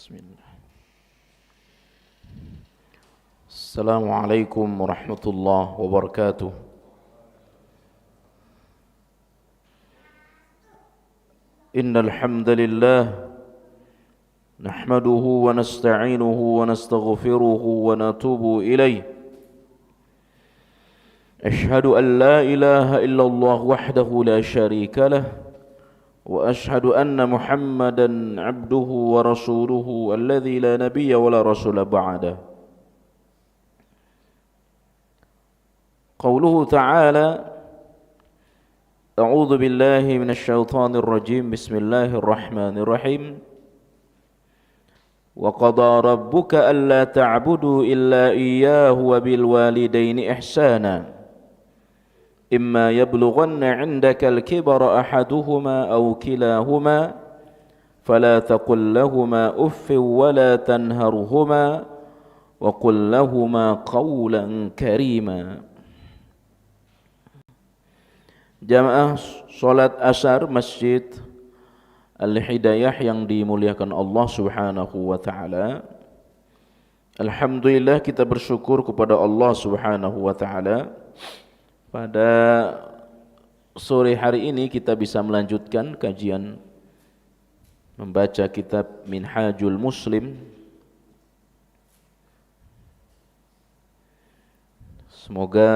Bismillah. Assalamualaikum warahmatullahi wabarakatuh. Innal hamdalillah nahmaduhu wa nasta'inuhu wa nastaghfiruhu wa natubu ilayh. Ashhadu an la ilaha illallah wahdahu la syarika lah wa ashhadu anna Muhammadan abduhu wa rasuluhu alladzi la nabiyya wa la rasula ba'dah. Qauluhu ta'ala A'udzu billahi minasyaitonir rajim. Bismillahirrahmanirrahim. Wa qada rabbuka alla ta'budu illa iyyahu wa bil walidaini ihsana. Imma yablughanna 'indaka al-kibara ahaduhuma aw kilahuma fala taqul lahumā uffin wa la tanharhumā wa qul lahumā qawlan karīmā. Jamaah salat asar Masjid Al-Hidayah yang dimuliakan Allah Subhanahu wa taala. Alhamdulillah, kita bersyukur kepada Allah Subhanahu wa taala. Pada sore hari ini kita bisa melanjutkan kajian membaca kitab Minhajul Muslim. Semoga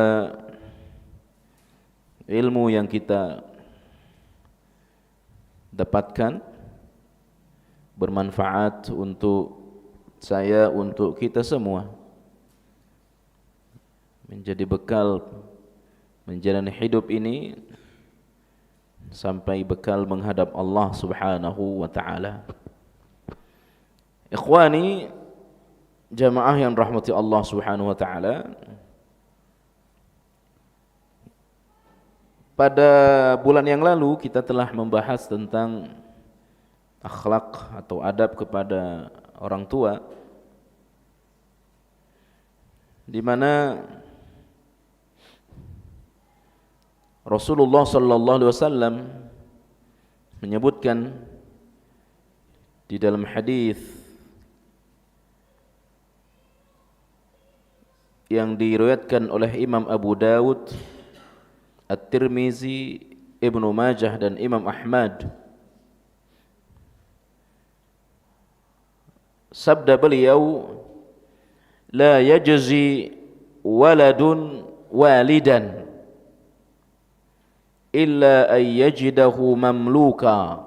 ilmu yang kita dapatkan bermanfaat untuk saya, untuk kita semua, menjadi bekal menjalani hidup ini sampai bekal menghadap Allah Subhanahu wa taala. Ikhwani, jamaah yang rahmati Allah Subhanahu wa taala, pada bulan yang lalu kita telah membahas tentang akhlak atau adab kepada orang tua, di mana Rasulullah sallallahu alaihi wasallam menyebutkan di dalam hadis yang diriwayatkan oleh Imam Abu Dawud, At-Tirmizi, Ibnu Majah dan Imam Ahmad, sabda beliau, la yajzi waladun walidan illa an yajidahu mamluka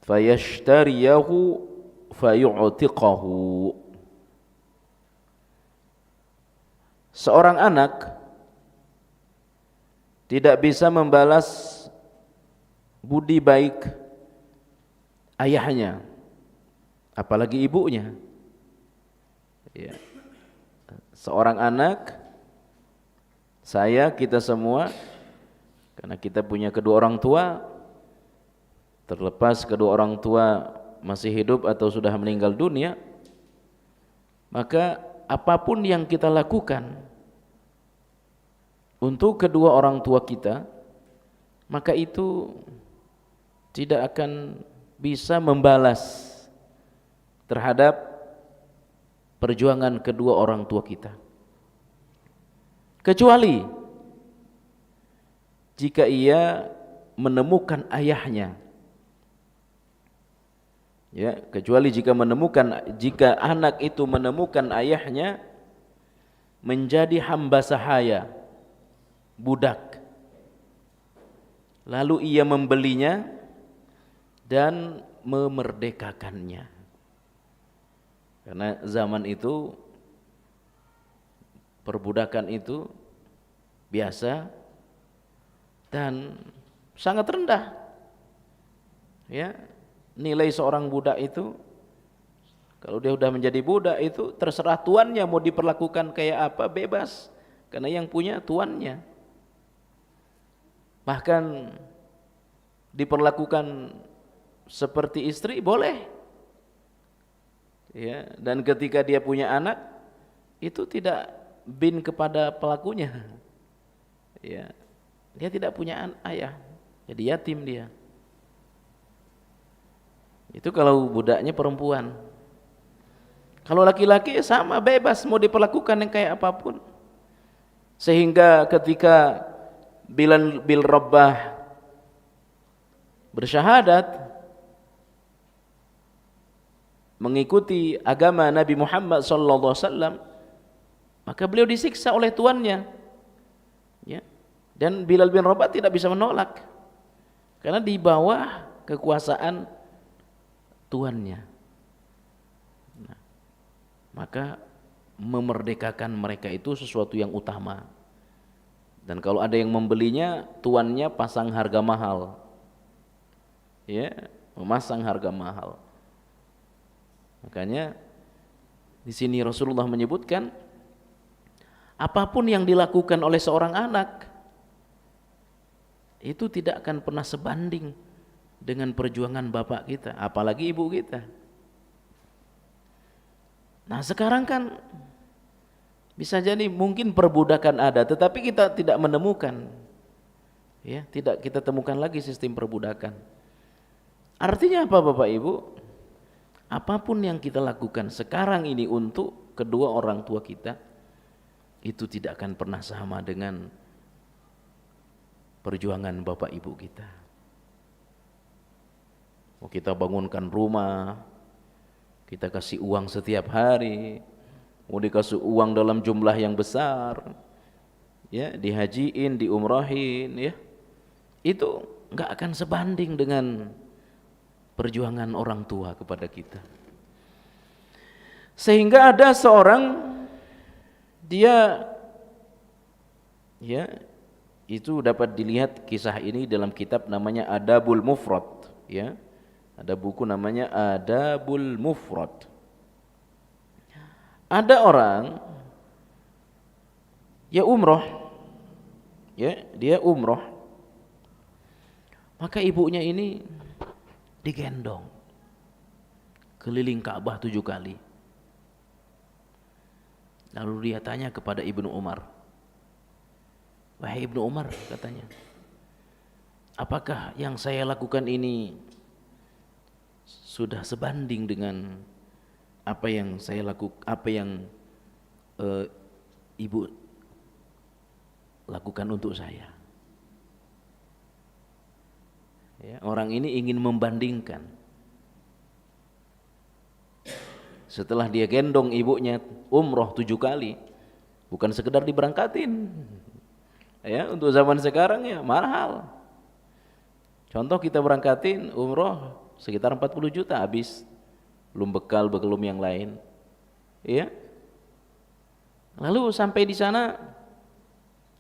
fayashtariyahu fayu'tiqahu. Seorang anak tidak bisa membalas budi baik ayahnya, apalagi ibunya. Ya. Seorang anak, saya, kita semua, karena kita punya kedua orang tua, terlepas kedua orang tua masih hidup atau sudah meninggal dunia, maka apapun yang kita lakukan untuk kedua orang tua kita, maka itu tidak akan bisa membalas terhadap perjuangan kedua orang tua kita, kecuali jika ia menemukan ayahnya. Ya, kecuali jika anak itu menemukan ayahnya menjadi hamba sahaya, budak, lalu ia membelinya dan memerdekakannya. Karena zaman itu perbudakan itu biasa dan sangat rendah. Ya, nilai seorang budak itu, kalau dia sudah menjadi budak itu terserah tuannya mau diperlakukan kayak apa, bebas, karena yang punya tuannya. Bahkan diperlakukan seperti istri boleh. Ya, dan ketika dia punya anak itu tidak bin kepada pelakunya. Ya, dia tidak punya ayah, jadi yatim dia. Itu kalau budaknya perempuan. Kalau laki-laki sama, bebas mau diperlakukan yang kayak apapun. Sehingga ketika Bilal bin Rabah bersyahadat mengikuti agama Nabi Muhammad sallallahu alaihi wasallam, maka beliau disiksa oleh tuannya. Ya. Dan Bilal bin Rabah tidak bisa menolak karena di bawah kekuasaan tuannya. Nah, maka memerdekakan mereka itu sesuatu yang utama. Dan kalau ada yang membelinya, tuannya pasang harga mahal. Ya, memasang harga mahal. Makanya di sini Rasulullah menyebutkan apapun yang dilakukan oleh seorang anak itu tidak akan pernah sebanding dengan perjuangan bapak kita, apalagi ibu kita. Nah, sekarang kan bisa jadi mungkin perbudakan ada, tetapi kita tidak menemukan, ya, tidak kita temukan lagi sistem perbudakan. Artinya apa Bapak Ibu? Apapun yang kita lakukan sekarang ini untuk kedua orang tua kita, itu tidak akan pernah sama dengan perjuangan bapak ibu kita. Mau kita bangunkan rumah, kita kasih uang setiap hari, mau dikasih uang dalam jumlah yang besar, ya, dihajiin, diumrahin, ya, itu nggak akan sebanding dengan perjuangan orang tua kepada kita. Sehingga ada seorang, dia, ya, itu dapat dilihat kisah ini dalam kitab namanya Adabul Mufrad, ya. Ada buku namanya Adabul Mufrad. Ada orang ya umroh, ya, dia umroh, maka ibunya ini digendong keliling Ka'bah 7 kali. Lalu dia tanya kepada Ibnu Umar, wahai Ibnu Umar, katanya, apakah yang saya lakukan ini sudah sebanding dengan apa yang saya lakukan, apa yang ibu lakukan untuk saya? Ya, orang ini ingin membandingkan. Setelah dia gendong ibunya umroh 7 kali, bukan sekedar diberangkatin, ya, untuk zaman sekarang ya mahal. Contoh kita berangkatin umroh sekitar 40 juta habis, belum bekal, belum yang lain, ya. Lalu sampai di sana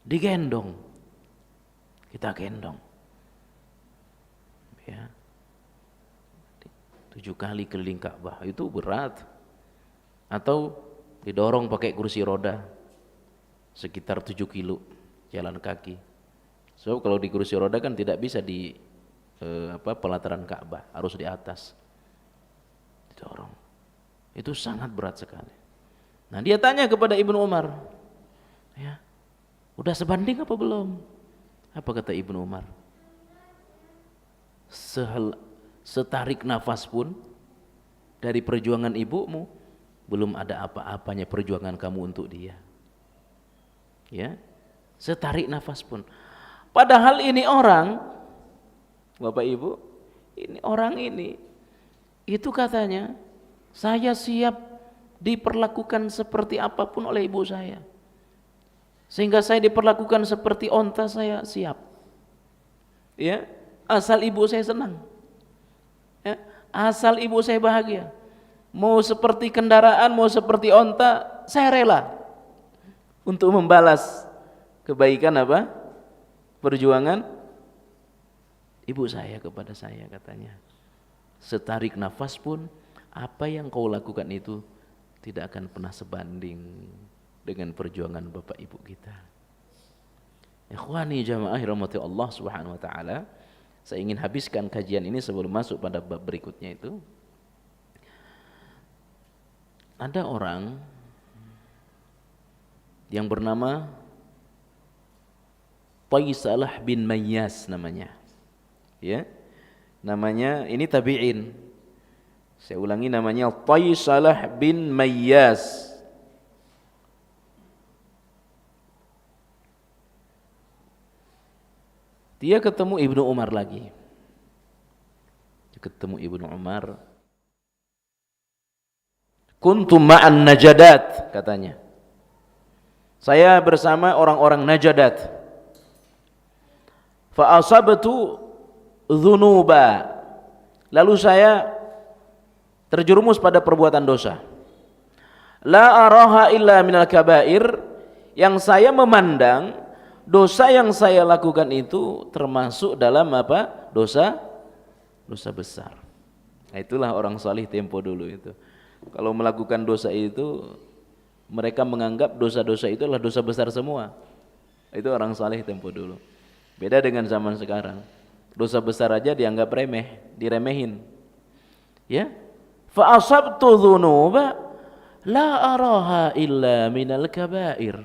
digendong, kita gendong, ya, 7 kali keliling Ka'bah, itu berat. Atau didorong pakai kursi roda sekitar 7 kilo jalan kaki. So kalau di kursi roda kan tidak bisa di pelataran Ka'bah, harus di atas didorong. Itu sangat berat sekali. Nah, dia tanya kepada Ibnu Umar, ya, udah sebanding apa belum? Apa kata Ibnu Umar? Setarik nafas pun dari perjuangan ibumu belum ada apa-apanya perjuangan kamu untuk dia. Ya, setarik nafas pun. Padahal ini orang, Bapak Ibu, ini orang ini, itu katanya, saya siap diperlakukan seperti apapun oleh ibu saya. Sehingga saya diperlakukan seperti onta, saya siap. Ya, asal ibu saya senang. Ya, asal ibu saya bahagia. Mau seperti kendaraan, mau seperti onta, saya rela untuk membalas kebaikan apa? Perjuangan ibu saya kepada saya, katanya. Setarik nafas pun apa yang kau lakukan itu tidak akan pernah sebanding dengan perjuangan bapak ibu kita. Ikhwani jamaah rahmati Allah Subhanahu wa taala, saya ingin habiskan kajian ini sebelum masuk pada bab berikutnya itu. Ada orang yang bernama Taisalah bin Mayyas namanya. Ya. Namanya ini tabi'in. Saya ulangi, namanya Taysalah bin Mayyas. Dia ketemu Ibnu Umar lagi. Dia ketemu Ibnu Umar. Kuntum ma'an najadat, katanya. Saya bersama orang-orang Najadat. Fa asabtu dzunuba. Lalu saya terjerumus pada perbuatan dosa. La araha illa minal kabair, yang saya memandang dosa yang saya lakukan itu termasuk dalam apa? Dosa besar. Nah, itulah orang salih tempo dulu itu. Kalau melakukan dosa itu, mereka menganggap dosa-dosa itu adalah dosa besar semua. Itu orang salih tempo dulu. Beda dengan zaman sekarang. Dosa besar aja dianggap remeh, diremehin. Ya? Fa asabtu dzunuba la araha illa minal kabair.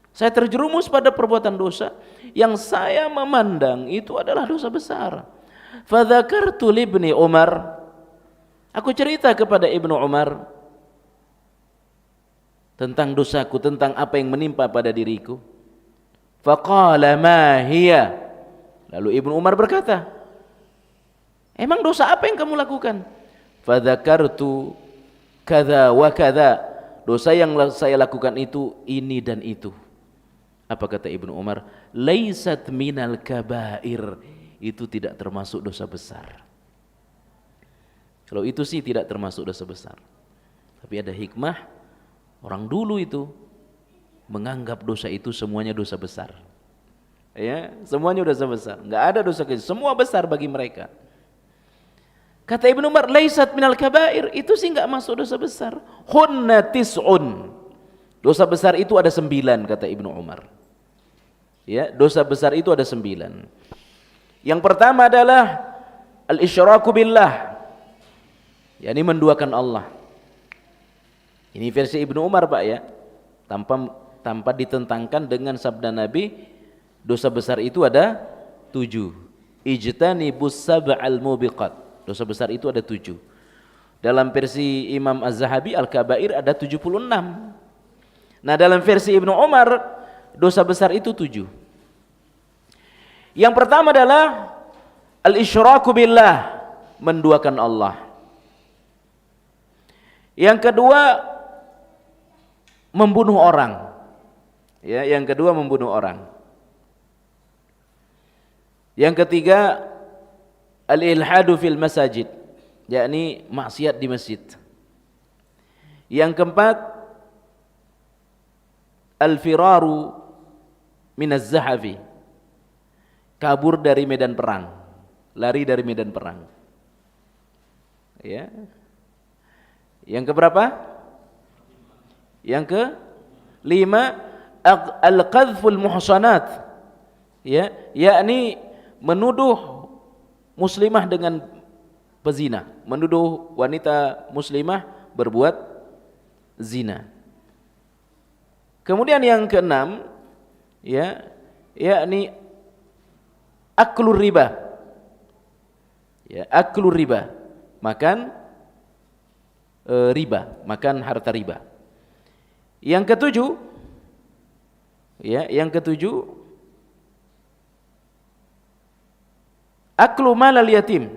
Saya terjerumus pada perbuatan dosa yang saya memandang itu adalah dosa besar. Fa dzakartu li ibni Umar. Aku cerita kepada Ibnu Umar tentang dosaku, tentang apa yang menimpa pada diriku. Faqala ma hiya. Lalu Ibnu Umar berkata, emang dosa apa yang kamu lakukan? Fadzakartu kadza wa kadza. Dosa yang saya lakukan itu ini dan itu. Apa kata Ibnu Umar? Laisat minal kabair. Itu tidak termasuk dosa besar. Kalau itu sih tidak termasuk dosa besar. Tapi ada hikmah, orang dulu itu menganggap dosa itu semuanya dosa besar. Ya, semuanya dosa besar. Enggak ada dosa kecil, semua besar bagi mereka. Kata Ibnu Umar, laisat minal kabair, itu sih enggak masuk dosa besar. Hunna tis'un. Dosa besar itu ada 9, kata Ibnu Umar. Ya, dosa besar itu ada 9. Yang pertama adalah al-isyraku billah. yakni menduakan Allah. Ini versi Ibnu Umar, Pak, ya. Tanpa ditentangkan dengan sabda Nabi, dosa besar itu ada 7. Ijtanibus sab'al mubiqat. Dosa besar itu ada 7. Dalam versi Imam Az-Zahabi Al-Kabair ada 76. Nah, dalam versi Ibnu Umar dosa besar itu 7. Yang pertama adalah al-isyraku billah, menduakan Allah. Yang kedua membunuh orang. Ya, yang kedua membunuh orang. Yang ketiga al-ilhadu fil masajid, yakni maksiat di masjid. Yang keempat al-firaru minaz zahafi, kabur dari medan perang, lari dari medan perang. Ya. Yang keberapa? Yang kelima al-qadhful muhsanat, ya, yakni menuduh muslimah dengan pezina, menuduh wanita muslimah berbuat zina. Kemudian yang keenam, ya, yakni aklur riba. Ya, aklur riba, makan riba, makan harta riba. Yang ketujuh, ya, yang ketujuh aklu malal yatim.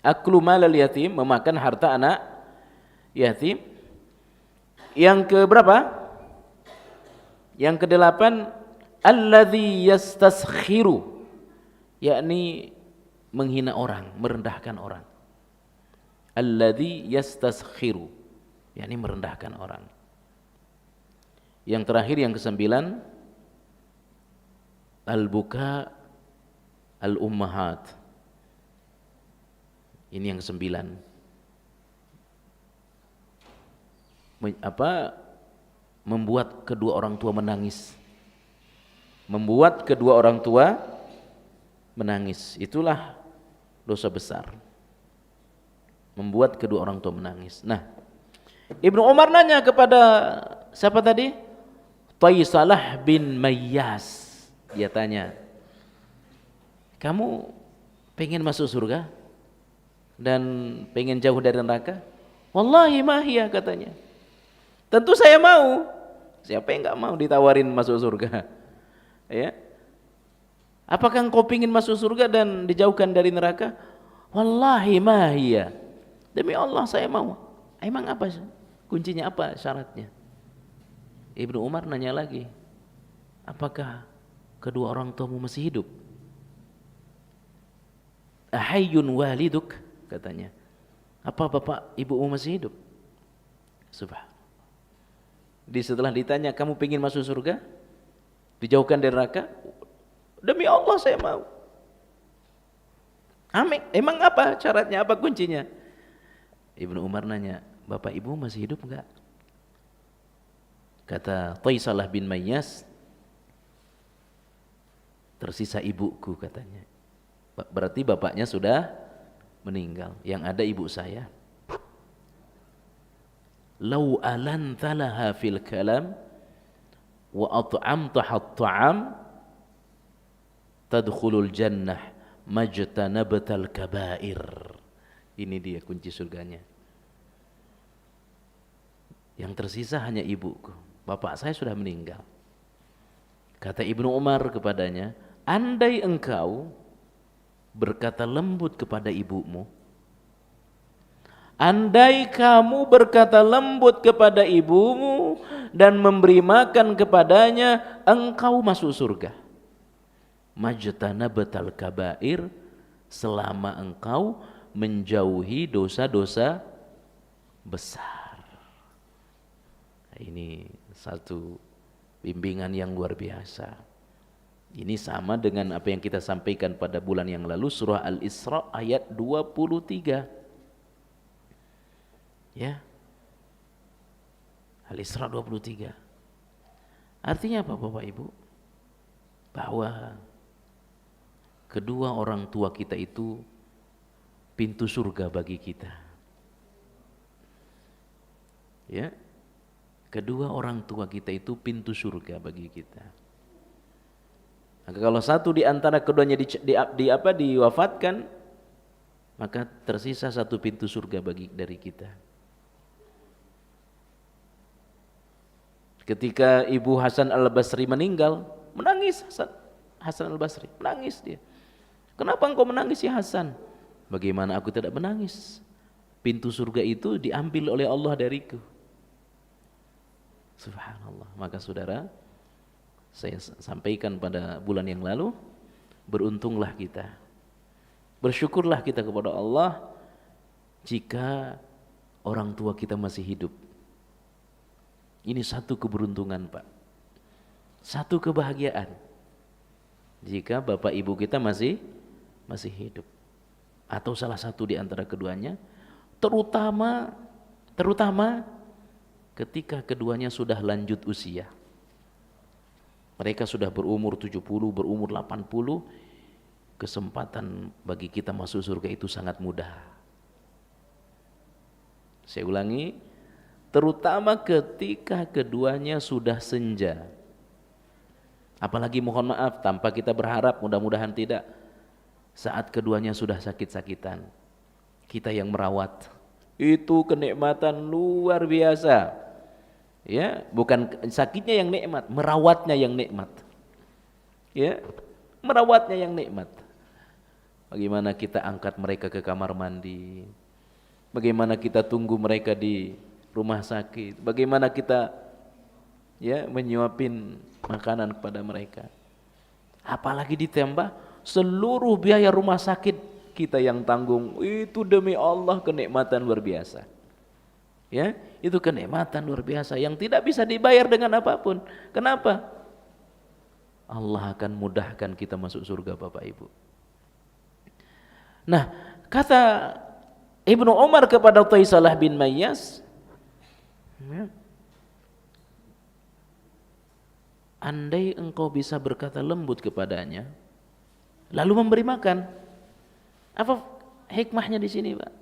Aklu malal yatim, memakan harta anak yatim. Yang keberapa? Yang kedelapan alladzi yastaskhiru, yakni menghina orang, merendahkan orang. Alladzi yastaskhiru, yakni merendahkan orang. Yang terakhir, yang kesembilan al-buka al-ummahat. Ini yang kesembilan. Membuat kedua orang tua menangis. Membuat kedua orang tua menangis. Itulah dosa besar. Membuat kedua orang tua menangis. Nah, Ibnu Umar nanya kepada siapa tadi? Taysalah bin Mayyas. Dia tanya, kamu pengen masuk surga? dan pengen jauh dari neraka? Wallahi ma hiya, katanya. Tentu saya mau. Siapa yang enggak mau ditawarin masuk surga? Ya. Apakah engkau ingin masuk surga dan dijauhkan dari neraka? Wallahi ma hiya. Demi Allah saya mau. Emang apa kuncinya, apa syaratnya? Ibnu Umar nanya lagi, apakah kedua orang tuamu masih hidup? Ahayyun waliduk, katanya. Apa bapak ibumu masih hidup? Subhanallah. Setelah ditanya, kamu ingin masuk surga? Dijauhkan dari neraka? Demi Allah saya mau. Amin. Emang apa syaratnya, apa kuncinya? Ibnu Umar nanya, bapak ibu masih hidup enggak? Kata Taisalah bin Mayyas, tersisa ibuku, katanya. Berarti bapaknya sudah meninggal, yang ada ibu saya. Lau alantalaha fil kalam wa at'amtaha at-ta'am tadkhulul jannah majtanabtal kabair. Ini dia kunci surganya. Yang tersisa hanya ibuku. Bapak saya sudah meninggal. Kata Ibnu Umar kepadanya, andai engkau berkata lembut kepada ibumu, andai kamu berkata lembut kepada ibumu dan memberi makan kepadanya, engkau masuk surga. Majtanabtal kabair, selama engkau menjauhi dosa-dosa besar. Ini satu bimbingan yang luar biasa. Ini sama dengan apa yang kita sampaikan pada bulan yang lalu, surah Al-Isra ayat 23. Ya. Al-Isra 23. Artinya apa Bapak Ibu? Bahwa kedua orang tua kita itu pintu surga bagi kita. Ya. Kedua orang tua kita itu pintu surga bagi kita. Maka kalau satu di antara keduanya diwafatkan, maka tersisa satu pintu surga dari kita. Ketika Ibu Hasan Al-Basri meninggal, menangis Hasan Al-Basri, menangis dia. Kenapa engkau menangis ya Hasan? Bagaimana aku tidak menangis? Pintu surga itu diambil oleh Allah dariku. Subhanallah. Maka saudara, saya sampaikan pada bulan yang lalu, beruntunglah kita, bersyukurlah kita kepada Allah jika orang tua kita masih hidup. Ini satu keberuntungan Pak, satu kebahagiaan jika bapak ibu kita masih hidup, atau salah satu di antara keduanya, terutama ketika keduanya sudah lanjut usia. Mereka sudah berumur 70, berumur 80, kesempatan bagi kita masuk surga itu sangat mudah. Saya ulangi, terutama ketika keduanya sudah senja. Apalagi mohon maaf, tanpa kita berharap, mudah-mudahan tidak, saat keduanya sudah sakit-sakitan, kita yang merawat, itu kenikmatan luar biasa. Ya, bukan sakitnya yang nikmat, merawatnya yang nikmat. Ya, merawatnya yang nikmat. Bagaimana kita angkat mereka ke kamar mandi, bagaimana kita tunggu mereka di rumah sakit, bagaimana kita menyuapin makanan kepada mereka. Apalagi ditambah seluruh biaya rumah sakit kita yang tanggung, itu demi Allah kenikmatan luar biasa. Ya, itu kenikmatan luar biasa yang tidak bisa dibayar dengan apapun. Kenapa? Allah akan mudahkan kita masuk surga Bapak Ibu. Nah, kata Ibnu Umar kepada Taisalah bin Mayyas, andai engkau bisa berkata lembut kepadanya, lalu memberi makan. Apa hikmahnya di sini, Pak?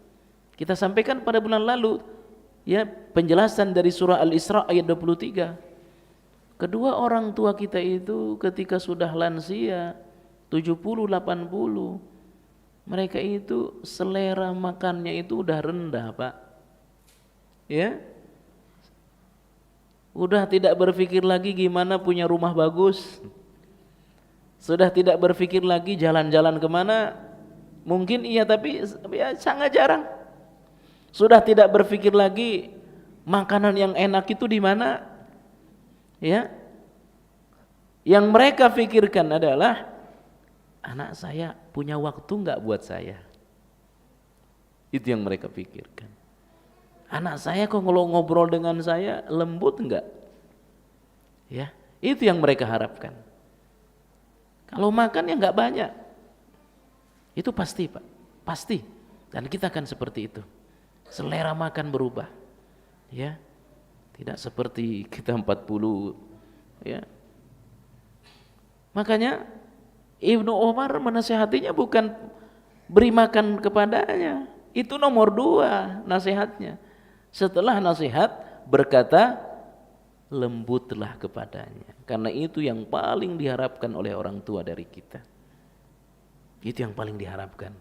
Kita sampaikan pada bulan lalu, ya, penjelasan dari surah Al-Isra ayat 23. Kedua orang tua kita itu ketika sudah lansia 70, 80, Mereka itu selera makannya itu udah rendah, Pak. Ya. Udah tidak berpikir lagi gimana punya rumah bagus. Sudah tidak berpikir lagi jalan-jalan kemana. Mungkin iya tapi ya sangat jarang. Sudah tidak berpikir lagi makanan yang enak itu di mana. Ya. Yang mereka pikirkan adalah anak saya punya waktu enggak buat saya. Itu yang mereka pikirkan. Anak saya kok kalau ngobrol dengan saya lembut enggak? Ya, itu yang mereka harapkan. Kalau makan ya enggak banyak. Itu pasti, Pak. Pasti. Dan kita akan seperti itu. Selera makan berubah. Ya. Tidak seperti kita 40, ya. Makanya Ibnu Umar menasihatinya bukan beri makan kepadanya. Itu nomor 2 nasihatnya. Setelah nasihat berkata lembutlah kepadanya. Karena itu yang paling diharapkan oleh orang tua dari kita. Itu yang paling diharapkan.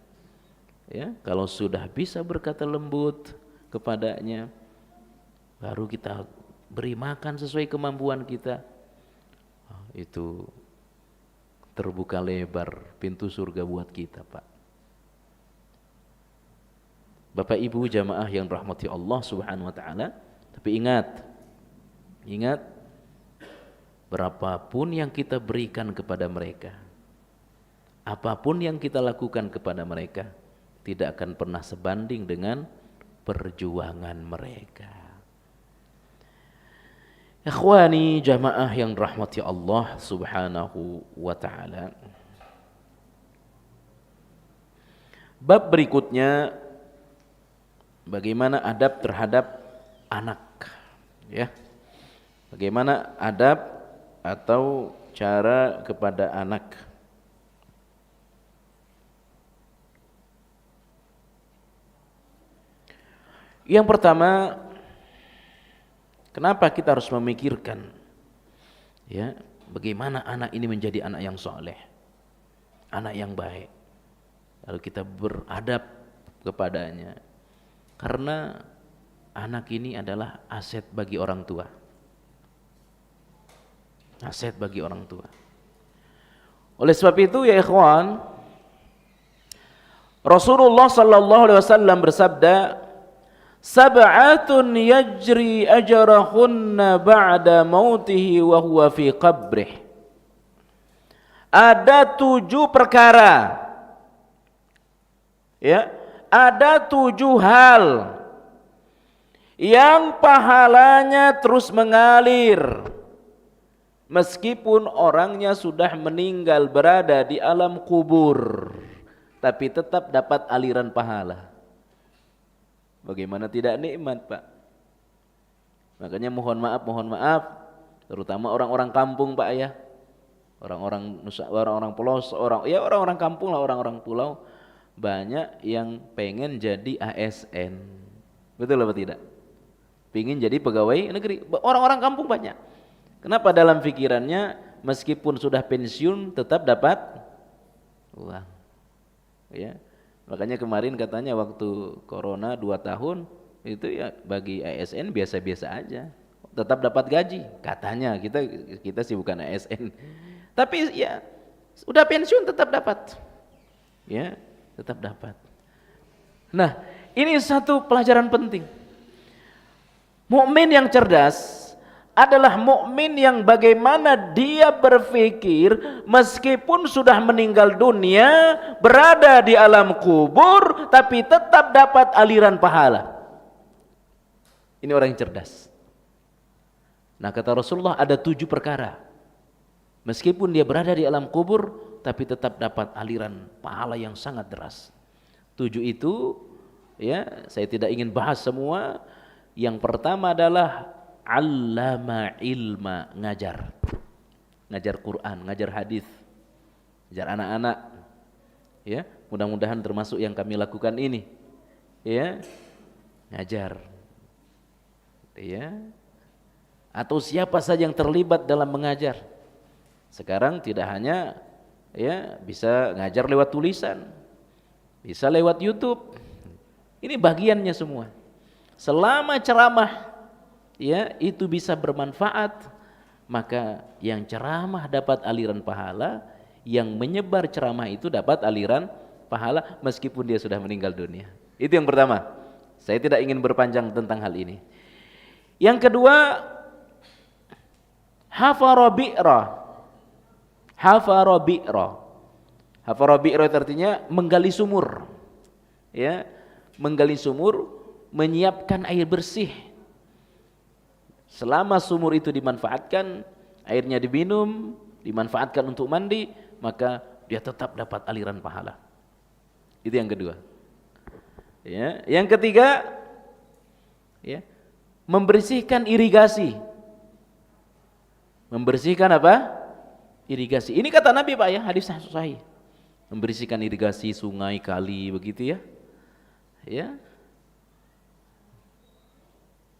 Ya, kalau sudah bisa berkata lembut kepadanya, baru kita beri makan sesuai kemampuan kita. Itu terbuka lebar pintu surga buat kita, Pak. Bapak Ibu jamaah yang rahmati Allah Subhanahu wa taala, tapi ingat berapapun yang kita berikan kepada mereka, apapun yang kita lakukan kepada mereka, tidak akan pernah sebanding dengan perjuangan mereka. Ikhwani jamaah yang rahmati Allah Subhanahu wa taala. Bab berikutnya bagaimana adab terhadap anak, ya. Bagaimana adab atau cara kepada anak. Yang pertama, kenapa kita harus memikirkan, ya, bagaimana anak ini menjadi anak yang soleh, anak yang baik, lalu kita beradab kepadanya, karena anak ini adalah aset bagi orang tua, aset bagi orang tua. Oleh sebab itu ya ikhwan, Rasulullah sallallahu alaihi wasallam bersabda, sab'atun yajri ajrahunna ba'da mautihi wa huwa fi qabrih. Ada 7 perkara, ya, ada 7 hal yang pahalanya terus mengalir meskipun orangnya sudah meninggal berada di alam kubur, tapi tetap dapat aliran pahala. Bagaimana tidak nikmat, Pak? Makanya mohon maaf, terutama orang-orang kampung, Pak, ya. Orang-orang Nusa, orang-orang pulau, orang-orang kampung lah, orang-orang pulau, banyak yang pengen jadi ASN. Betul apa tidak? Pengen jadi pegawai negeri. Orang-orang kampung banyak. Kenapa? Dalam pikirannya meskipun sudah pensiun tetap dapat uang. Ya. Makanya kemarin katanya waktu corona 2 tahun itu ya bagi ASN biasa-biasa aja, tetap dapat gaji katanya. Kita sih bukan ASN, tapi ya udah pensiun tetap dapat, ya tetap dapat. Nah, ini satu pelajaran penting. Mukmin yang cerdas adalah mukmin yang bagaimana dia berpikir meskipun sudah meninggal dunia, berada di alam kubur, tapi tetap dapat aliran pahala. Ini orang yang cerdas. Nah, kata Rasulullah ada 7 perkara. Meskipun dia berada di alam kubur, tapi tetap dapat aliran pahala yang sangat deras. 7 itu, ya, saya tidak ingin bahas semua. Yang pertama adalah allama ilma, ngajar Quran, ngajar hadis, ngajar anak-anak, ya. Mudah-mudahan termasuk yang kami lakukan ini, ya, ngajar, ya. Atau siapa saja yang terlibat dalam mengajar. Sekarang tidak hanya, ya, bisa ngajar lewat tulisan, bisa lewat YouTube. Ini bagiannya semua. Selama ceramah ya itu bisa bermanfaat, maka yang ceramah dapat aliran pahala, yang menyebar ceramah itu dapat aliran pahala meskipun dia sudah meninggal dunia. Itu yang pertama. Saya tidak ingin berpanjang tentang hal ini. Yang kedua, hafara bi'ra. Hafara bi'ra. Hafara bi'ra itu artinya menggali sumur. Ya, menggali sumur, menyiapkan air bersih. Selama sumur itu dimanfaatkan, airnya diminum, dimanfaatkan untuk mandi, maka dia tetap dapat aliran pahala. Itu yang kedua. Ya, yang ketiga, ya, membersihkan irigasi. Membersihkan apa? Irigasi. Ini kata Nabi Pak ya, hadis sahih. Membersihkan irigasi sungai, kali, begitu ya. Ya.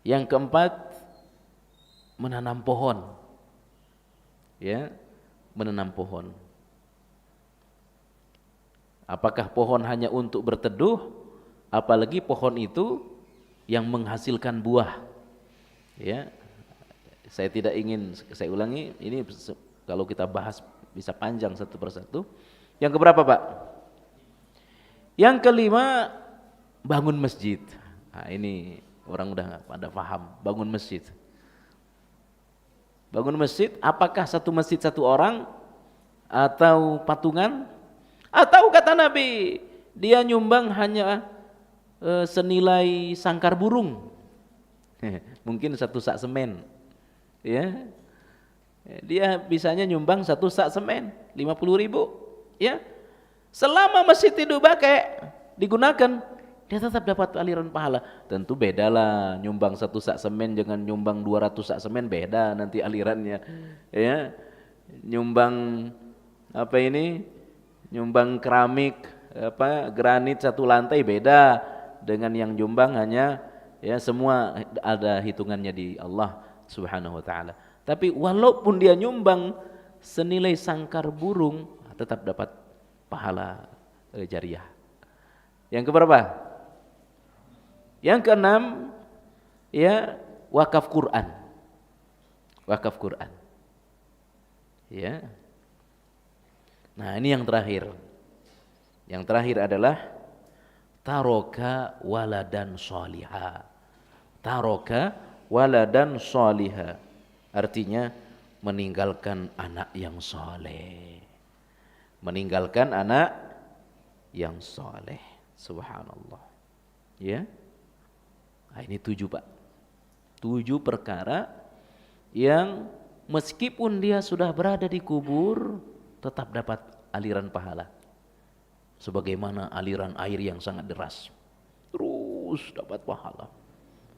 Yang keempat, menanam pohon. Ya, menanam pohon. Apakah pohon hanya untuk berteduh? Apalagi pohon itu yang menghasilkan buah. Ya. Saya tidak ingin, saya ulangi, ini kalau kita bahas bisa panjang satu persatu. Yang keberapa Pak? Yang kelima, bangun masjid. Nah, ini orang udah pada paham, bangun masjid. Bangun masjid, apakah satu masjid satu orang atau patungan? Atau kata Nabi, dia nyumbang hanya senilai sangkar burung. Mungkin satu sak semen. Ya. Dia bisanya nyumbang satu sak semen 50.000. Ya. Selama masjid itu pakai digunakan, dia tetap dapat aliran pahala. Tentu bedalah, nyumbang satu sak semen dengan nyumbang 200 sak semen beda nanti alirannya. Ya. Nyumbang apa ini? Nyumbang keramik granit satu lantai beda dengan yang nyumbang hanya ya, semua ada hitungannya di Allah Subhanahu wa taala. Tapi walaupun dia nyumbang senilai sangkar burung, tetap dapat pahala jariah. Yang keberapa? Yang keenam, ya, wakaf Quran. Wakaf Quran. Ya. Nah, ini yang terakhir. Yang terakhir adalah taroka waladan sholiha. Taroka waladan sholiha. Artinya meninggalkan anak yang soleh. Meninggalkan anak yang soleh. Subhanallah. Ya. Nah, ini 7 Pak. 7 perkara yang meskipun dia sudah berada di kubur, tetap dapat aliran pahala. Sebagaimana aliran air yang sangat deras, terus dapat pahala.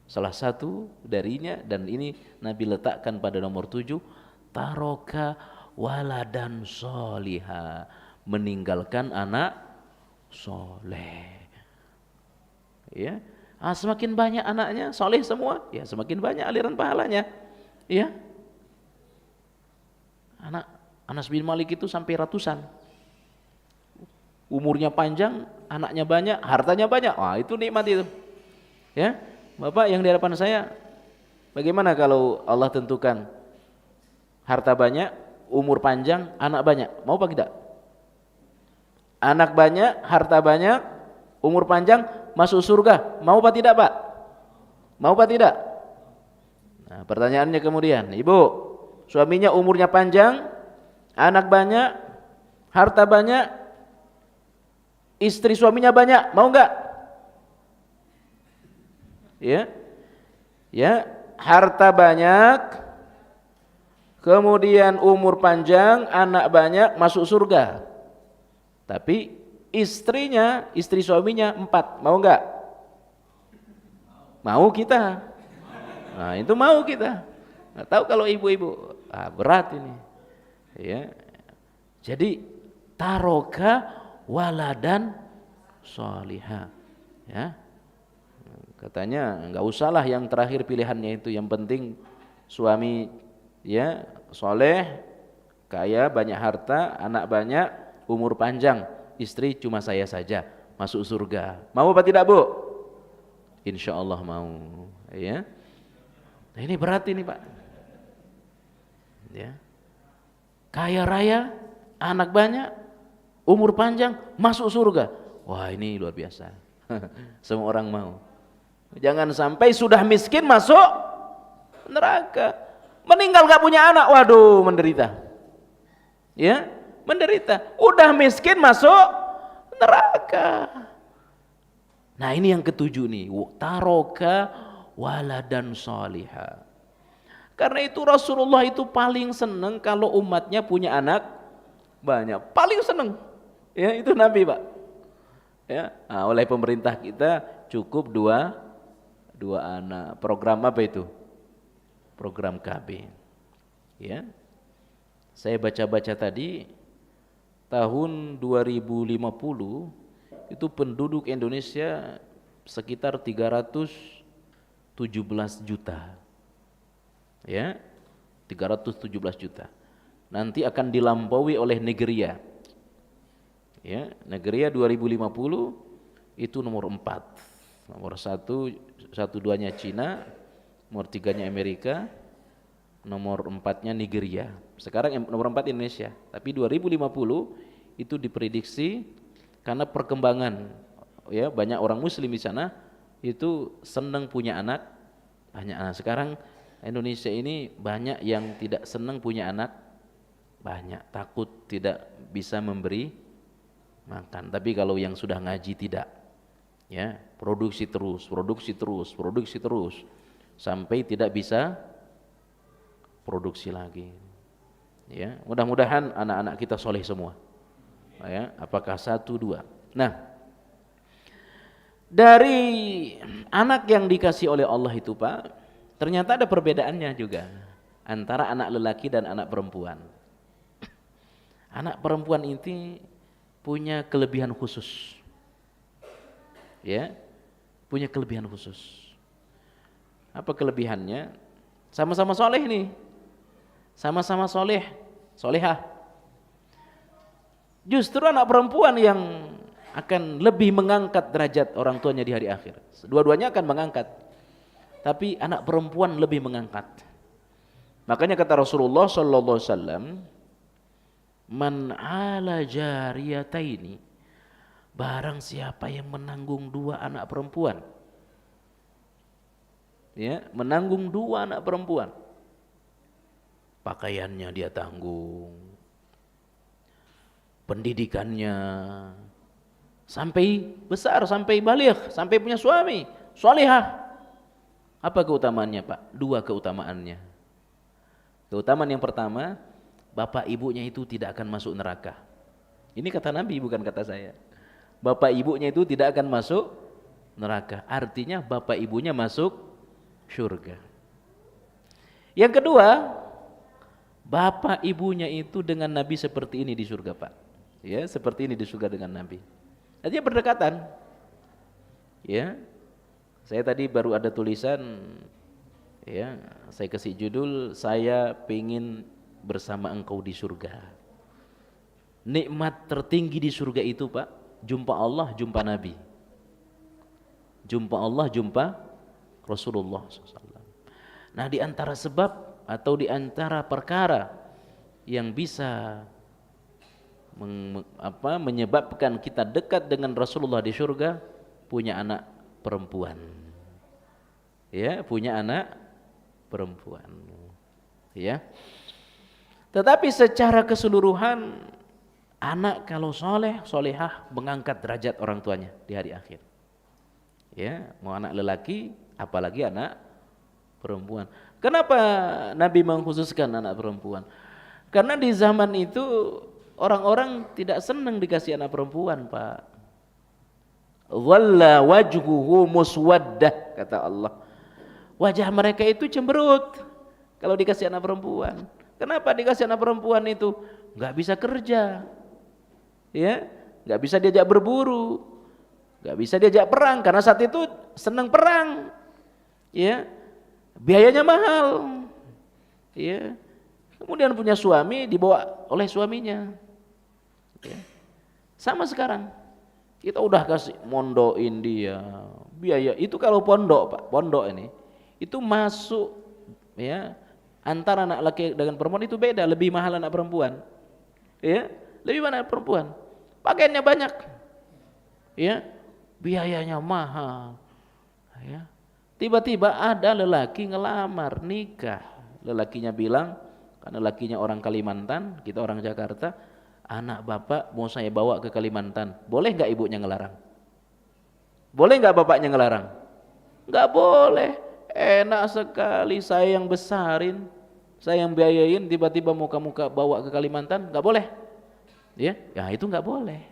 Salah satu darinya, dan ini Nabi letakkan pada nomor 7, taroka waladan sholiha, meninggalkan anak soleh. Ya, semakin banyak anaknya soleh semua, ya semakin banyak aliran pahalanya. Ya, Anas bin Malik itu sampai ratusan. Umurnya panjang, anaknya banyak, hartanya banyak. Wah, itu nikmat itu. Ya, Bapak yang di hadapan saya, bagaimana kalau Allah tentukan harta banyak, umur panjang, anak banyak? Mau apa tidak? Anak banyak, harta banyak, umur panjang, masuk surga. Mau apa tidak, Pak? Mau apa tidak? Nah, pertanyaannya kemudian, Ibu, suaminya umurnya panjang, anak banyak, harta banyak, istri suaminya banyak, mau enggak? Ya. Ya, harta banyak, kemudian umur panjang, anak banyak, masuk surga. Tapi istri suaminya 4, mau enggak? Mau kita. Nah, itu mau kita. Nggak tahu kalau ibu-ibu, berat ini. Ya. Jadi taroka waladan sholiha. Ya. Katanya enggak usahlah yang terakhir pilihannya itu, yang penting suami ya soleh, kaya, banyak harta, anak banyak, umur panjang, istri cuma saya saja. masuk surga. Mau apa tidak, Bu? Insya Allah mau. Ya. Nah, ini berat ini, Pak. Ya. Kaya raya, anak banyak, umur panjang, masuk surga. Wah, ini luar biasa. Semua orang mau. Jangan sampai sudah miskin masuk neraka. Meninggal gak punya anak, waduh, menderita. Ya, menderita. Udah miskin masuk neraka. Nah, ini yang ketujuh nih, taroka waladan shaliha. Karena itu Rasulullah itu paling senang kalau umatnya punya anak banyak. Paling senang. Ya, itu Nabi, Pak. Ya, nah, oleh pemerintah kita cukup dua anak. Program apa itu? Program KB. Ya. Saya baca-baca tadi tahun 2050 itu penduduk Indonesia sekitar 317 juta. Ya, 317 juta. Nanti akan dilampaui oleh Nigeria. Ya, Nigeria 2050 itu nomor 4. Nomor 1, 2-nya Cina, nomor 3-nya Amerika, nomor 4-nya Nigeria. Sekarang nomor 4 Indonesia. Tapi 2050 itu diprediksi karena perkembangan, ya, banyak orang muslim di sana itu senang punya anak banyak. Nah, sekarang Indonesia ini banyak yang tidak senang punya anak banyak, takut tidak bisa memberi makan. Tapi kalau yang sudah ngaji tidak, ya, produksi terus sampai tidak bisa produksi lagi. Ya, mudah-mudahan anak-anak kita soleh semua. Ya, apakah 1, 2. Nah, dari anak yang dikasih oleh Allah itu, Pak, ternyata ada perbedaannya juga antara anak lelaki dan anak perempuan. Anak perempuan ini punya kelebihan khusus. Ya, punya kelebihan khusus. Apa kelebihannya? Sama-sama soleh nih. Sama-sama soleh, solehah. Justru anak perempuan yang akan lebih mengangkat derajat orang tuanya di hari akhir. Dua-duanya akan mengangkat, tapi anak perempuan lebih mengangkat. Makanya kata Rasulullah sallallahu alaihi wasallam, man ala jariyataini, barang siapa yang menanggung 2 anak perempuan, ya, menanggung 2 anak perempuan, pakaiannya dia tanggung, pendidikannya sampai besar, sampai baligh, sampai punya suami, salihah. Apa keutamaannya, Pak? 2 keutamaannya. Keutamaan yang pertama, bapak ibunya itu tidak akan masuk neraka. Ini kata Nabi, bukan kata saya. Bapak ibunya itu tidak akan masuk neraka. Artinya bapak ibunya masuk surga. Yang kedua, bapak ibunya itu dengan Nabi seperti ini di surga, Pak. Ya, seperti ini di surga dengan Nabi. Artinya berdekatan. Ya. Saya tadi baru ada tulisan, ya, saya kasih judul, saya pengen bersama engkau di surga. Nikmat tertinggi di surga itu, Pak, jumpa Allah, jumpa Nabi. Jumpa Allah, jumpa Rasulullah SAW. Nah, di antara sebab atau di antara perkara yang bisa menyebabkan kita dekat dengan Rasulullah di surga, punya anak perempuan. Ya, punya anak perempuan. Ya. Tetapi secara keseluruhan, anak kalau soleh, solehah, mengangkat derajat orang tuanya di hari akhir. Ya, mau anak lelaki, apalagi anak perempuan. Kenapa Nabi mengkhususkan anak perempuan? Karena di zaman itu orang-orang tidak senang dikasih anak perempuan, Pak. Walla wajhuhu muswaddah, kata Allah. Wajah mereka itu cemberut kalau dikasih anak perempuan. Kenapa dikasih anak perempuan itu? Nggak bisa kerja, ya, nggak bisa diajak berburu, nggak bisa diajak perang karena saat itu senang perang, ya, biayanya mahal, ya. Kemudian punya suami dibawa oleh suaminya, ya. Sama sekarang. Kita udah kasih mondokin dia, biaya itu kalau pondok Pak, pondok ini itu masuk ya antara anak laki dengan perempuan itu beda, lebih mahal anak perempuan, ya lebih mahal anak perempuan, pakaiannya banyak, ya biayanya mahal, ya tiba-tiba ada lelaki ngelamar nikah, lelakinya bilang karena lelakinya orang Kalimantan, kita orang Jakarta, anak bapak mau saya bawa ke Kalimantan, boleh nggak ibunya ngelarang? Boleh nggak bapaknya ngelarang? Nggak boleh. Enak sekali, saya yang besarin, saya yang biayain, tiba-tiba mau kamu bawa ke Kalimantan, nggak boleh. Ya itu nggak boleh.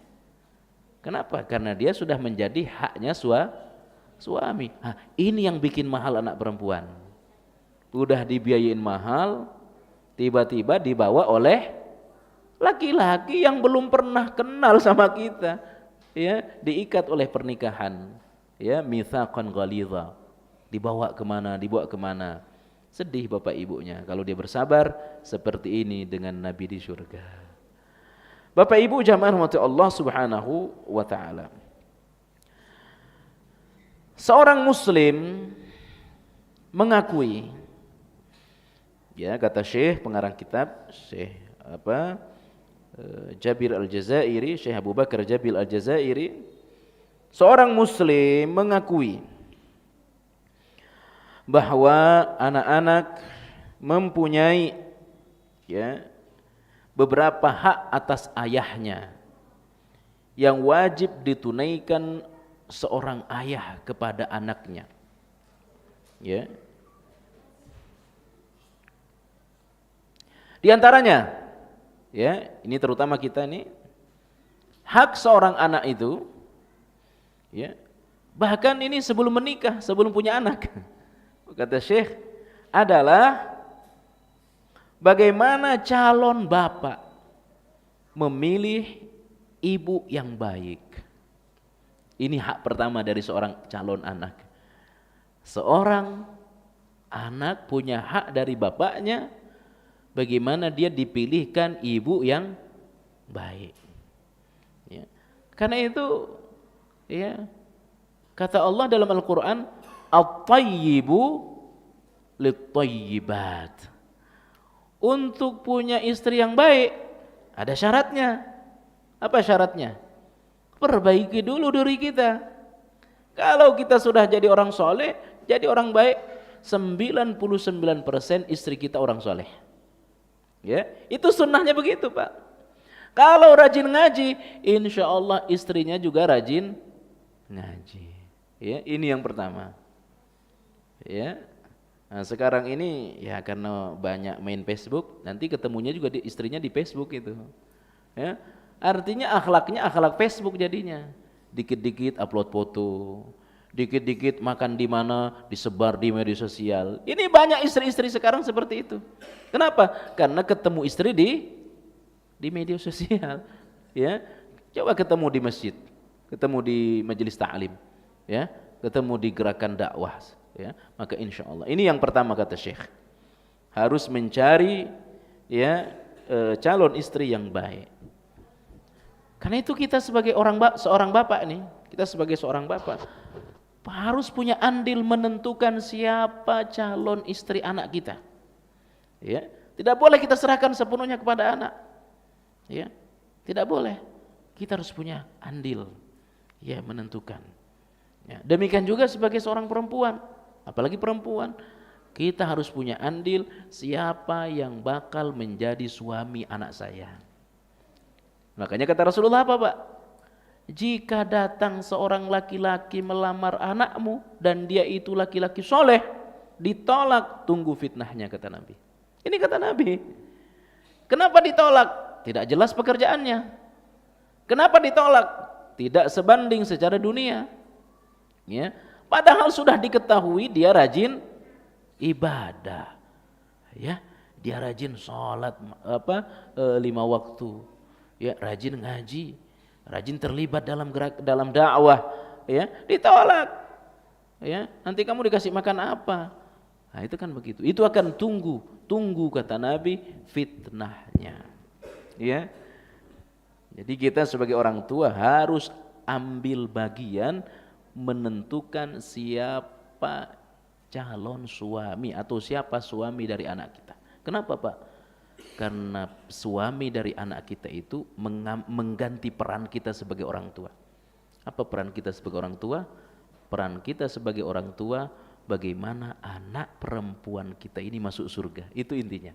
Kenapa? Karena dia sudah menjadi haknya suami. Nah, ini yang bikin mahal anak perempuan. Udah dibiayain mahal, tiba-tiba dibawa oleh laki-laki yang belum pernah kenal sama kita, ya diikat oleh pernikahan, ya mitsaqan ghalidha, dibawa kemana, sedih bapak ibunya. Kalau dia bersabar seperti ini dengan Nabi di surga. Bapak ibu jamaah rahmati Allah subhanahu wa ta'ala, seorang muslim mengakui, ya kata Syekh pengarang kitab, Syekh Jabir Al-Jazairi, Syekh Abu Bakar Jabir Al-Jazairi, seorang muslim mengakui bahwa anak-anak mempunyai ya beberapa hak atas ayahnya yang wajib ditunaikan seorang ayah kepada anaknya. Ya. Di antaranya, ya, ini terutama kita ini, hak seorang anak itu, ya, bahkan ini sebelum menikah, sebelum punya anak, kata Syekh, adalah bagaimana calon bapak memilih ibu yang baik. Ini hak pertama dari seorang calon anak. Seorang anak punya hak dari bapaknya, bagaimana dia dipilihkan ibu yang baik. Ya. Karena itu, ya, kata Allah dalam Al-Quran, at-tayyibu lit-tayyibat. Untuk punya istri yang baik ada syaratnya. Apa syaratnya? Perbaiki dulu diri kita. Kalau kita sudah jadi orang soleh, jadi orang baik, 99% istri kita orang soleh. Ya, itu sunnahnya begitu Pak. Kalau rajin ngaji, insya Allah istrinya juga rajin ngaji. Ya, ini yang pertama. Ya. Nah, sekarang ini ya karena banyak main Facebook, nanti ketemunya juga istrinya di Facebook itu. Ya. Artinya akhlaknya akhlak Facebook jadinya. Dikit-dikit upload foto, dikit-dikit makan di mana disebar di media sosial. Ini banyak istri-istri sekarang seperti itu. Kenapa? Karena ketemu istri di media sosial. Ya. Coba ketemu di masjid, ketemu di majelis ta'lim, ya, ketemu di gerakan dakwah. Ya, maka insya Allah ini yang pertama kata Syekh, harus mencari ya calon istri yang baik. Karena itu kita sebagai seorang bapak nih, kita sebagai seorang bapak harus punya andil menentukan siapa calon istri anak kita. Ya, tidak boleh kita serahkan sepenuhnya kepada anak. Ya, tidak boleh. Kita harus punya andil, ya menentukan. Ya, demikian juga sebagai seorang perempuan. Apalagi perempuan, kita harus punya andil siapa yang bakal menjadi suami anak saya. Makanya kata Rasulullah apa Pak? Jika datang seorang laki-laki melamar anakmu dan dia itu laki-laki soleh, ditolak, tunggu fitnahnya kata Nabi. Ini kata Nabi. Kenapa ditolak? Tidak jelas pekerjaannya. Kenapa ditolak? Tidak sebanding secara dunia. Ya. Padahal sudah diketahui dia rajin ibadah, ya, dia rajin sholat 5 waktu, ya, rajin ngaji, rajin terlibat dalam dakwah, ya, ditolak, ya, nanti kamu dikasih makan apa? Nah itu kan begitu. Itu akan tunggu kata Nabi fitnahnya, ya. Jadi kita sebagai orang tua harus ambil bagian menentukan siapa calon suami atau siapa suami dari anak kita. Kenapa Pak? Karena suami dari anak kita itu mengganti peran kita sebagai orang tua. Apa peran kita sebagai orang tua? Peran kita sebagai orang tua bagaimana anak perempuan kita ini masuk surga. Itu intinya.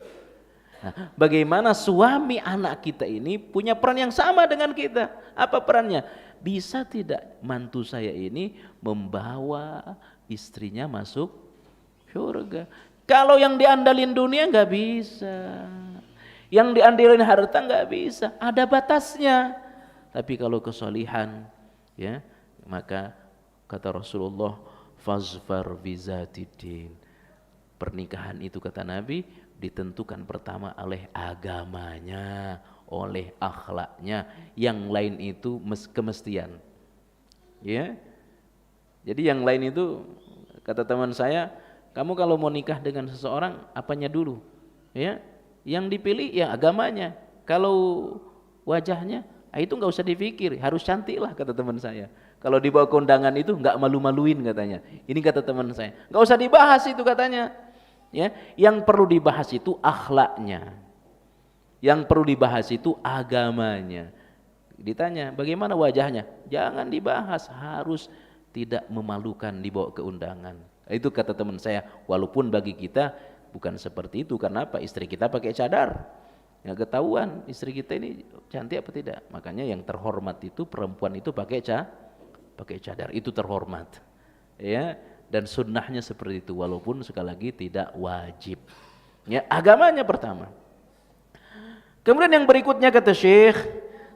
Nah, bagaimana suami anak kita ini punya peran yang sama dengan kita. Apa perannya? Bisa tidak mantu saya ini membawa istrinya masuk surga. Kalau yang diandalin dunia nggak bisa. Yang diandalin harta nggak bisa. Ada batasnya. Tapi kalau kesolihan, ya, maka kata Rasulullah, fazfar bizatidin. Pernikahan itu kata Nabi ditentukan pertama oleh agamanya, oleh akhlaknya, yang lain itu kemestian. Ya. Jadi yang lain itu kata teman saya, kamu kalau mau nikah dengan seseorang apanya dulu? Ya. Yang dipilih ya agamanya. Kalau wajahnya itu enggak usah dipikir, harus cantik lah kata teman saya. Kalau dibawa ke undangan itu enggak malu-maluin katanya. Ini kata teman saya. Enggak usah dibahas itu katanya. Ya, yang perlu dibahas itu akhlaknya. Yang perlu dibahas itu agamanya. Ditanya, bagaimana wajahnya? Jangan dibahas, harus tidak memalukan dibawa ke undangan. Itu kata teman saya, walaupun bagi kita bukan seperti itu. Karena apa? Istri kita pakai cadar. Ya ketahuan istri kita ini cantik apa tidak. Makanya yang terhormat itu perempuan itu pakai cadar, itu terhormat. Ya. Dan sunnahnya seperti itu, walaupun sekali lagi tidak wajib. Ya, agamanya pertama. Kemudian yang berikutnya kata Syekh,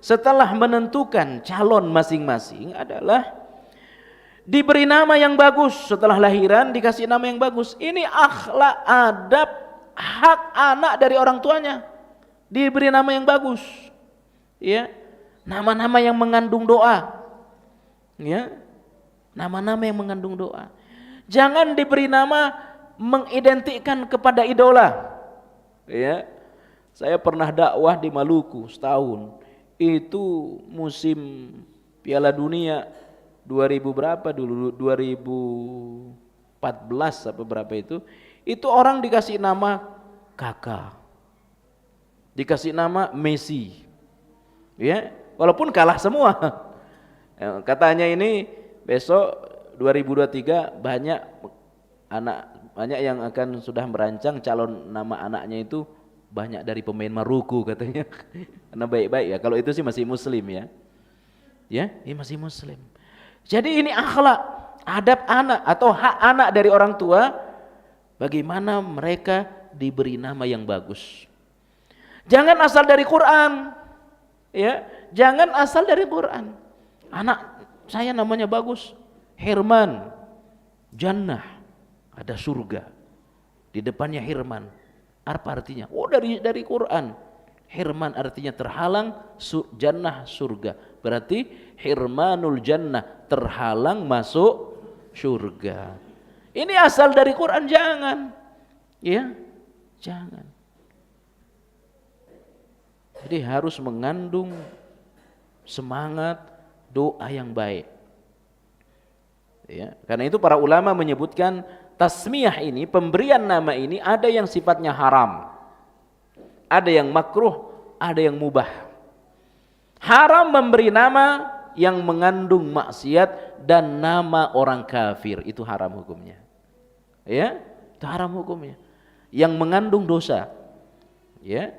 setelah menentukan calon masing-masing adalah diberi nama yang bagus. Setelah lahiran dikasih nama yang bagus. Ini akhlak, adab, hak anak dari orang tuanya. Diberi nama yang bagus. Ya, nama-nama yang mengandung doa. Ya, nama-nama yang mengandung doa. Jangan diberi nama mengidentikan kepada idola. Ya. Saya pernah dakwah di Maluku setahun. Itu musim Piala Dunia 2000 berapa dulu? 2014 apa berapa itu? Itu orang dikasih nama Kakak. Dikasih nama Messi. Ya, walaupun kalah semua. Katanya ini besok 2023 banyak yang akan sudah merancang calon nama anaknya itu banyak dari pemain Maroko katanya. Karena baik-baik ya. Kalau itu sih masih muslim ya. Ya, ini masih muslim. Jadi ini akhlak, adab anak atau hak anak dari orang tua, bagaimana mereka diberi nama yang bagus. Jangan asal dari Quran. Ya, jangan asal dari Quran. Anak saya namanya bagus. Hirman, jannah, ada surga. Di depannya Hirman. Apa artinya? Oh dari Quran. Hirman artinya terhalang, jannah surga. Berarti hirmanul jannah, terhalang masuk surga. Ini asal dari Quran, jangan. Ya, jangan. Jadi harus mengandung semangat doa yang baik. Ya, karena itu para ulama menyebutkan tasmiyah ini, pemberian nama ini ada yang sifatnya haram, ada yang makruh, ada yang mubah. Haram memberi nama yang mengandung maksiat dan nama orang kafir, itu haram hukumnya. Ya, itu haram hukumnya. Yang mengandung dosa. Ya.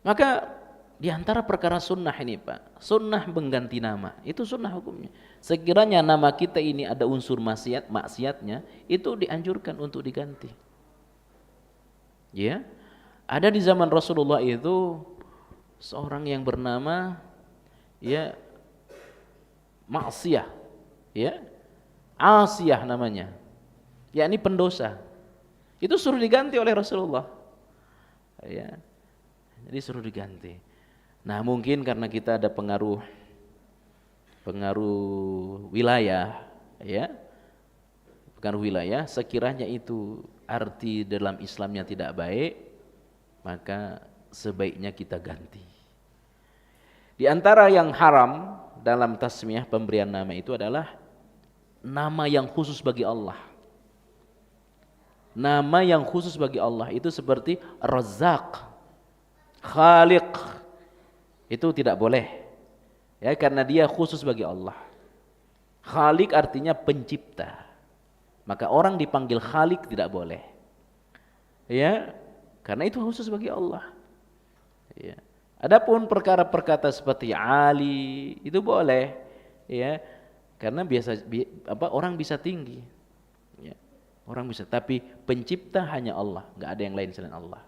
Maka di antara perkara sunnah ini Pak, sunnah mengganti nama, itu sunnah hukumnya. Sekiranya nama kita ini ada unsur maksiatnya, itu dianjurkan untuk diganti. Ya, ada di zaman Rasulullah itu seorang yang bernama ya Maksiyah, ya Asiyah namanya, yakni pendosa. Itu suruh diganti oleh Rasulullah. Ya, jadi suruh diganti. Nah mungkin karena kita ada pengaruh wilayah, ya, pengaruh wilayah. Sekiranya itu arti dalam Islamnya tidak baik, maka sebaiknya kita ganti. Di antara yang haram dalam tasmiyah pemberian nama itu adalah nama yang khusus bagi Allah. Nama yang khusus bagi Allah itu seperti Razzaq, Khaliq, itu tidak boleh. Ya, karena dia khusus bagi Allah. Khaliq artinya pencipta. Maka orang dipanggil Khaliq tidak boleh. Ya, karena itu khusus bagi Allah. Ya. Adapun perkara-perkara seperti Ali itu boleh, ya, karena orang bisa tinggi, ya, orang bisa, tapi pencipta hanya Allah, nggak ada yang lain selain Allah,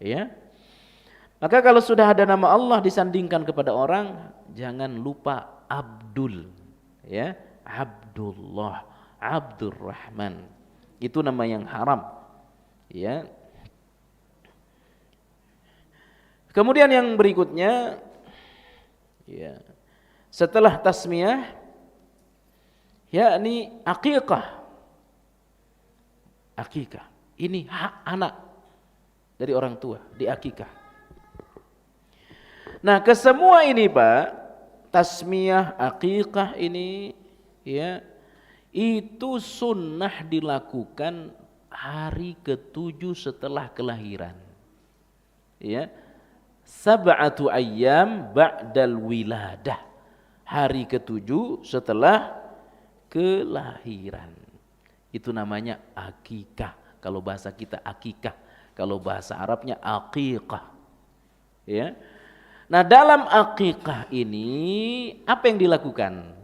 ya. Maka kalau sudah ada nama Allah disandingkan kepada orang, jangan lupa Abdul, ya, Abdullah, Abdurrahman, itu nama yang haram, ya. Kemudian yang berikutnya, ya, setelah tasmiyah, yakni akikah. Akikah, ini hak anak dari orang tua, diakikah. Nah, kesemua ini Pak, tasmiyah, akikah ini, ya, itu sunnah dilakukan hari ke-7 setelah kelahiran, ya. Sab'atu ayyam ba'dal wiladah, hari ke-7 setelah kelahiran. Itu namanya akikah. Kalau bahasa kita akikah, kalau bahasa Arabnya aqiqah. Ya. Nah, dalam akikah ini apa yang dilakukan?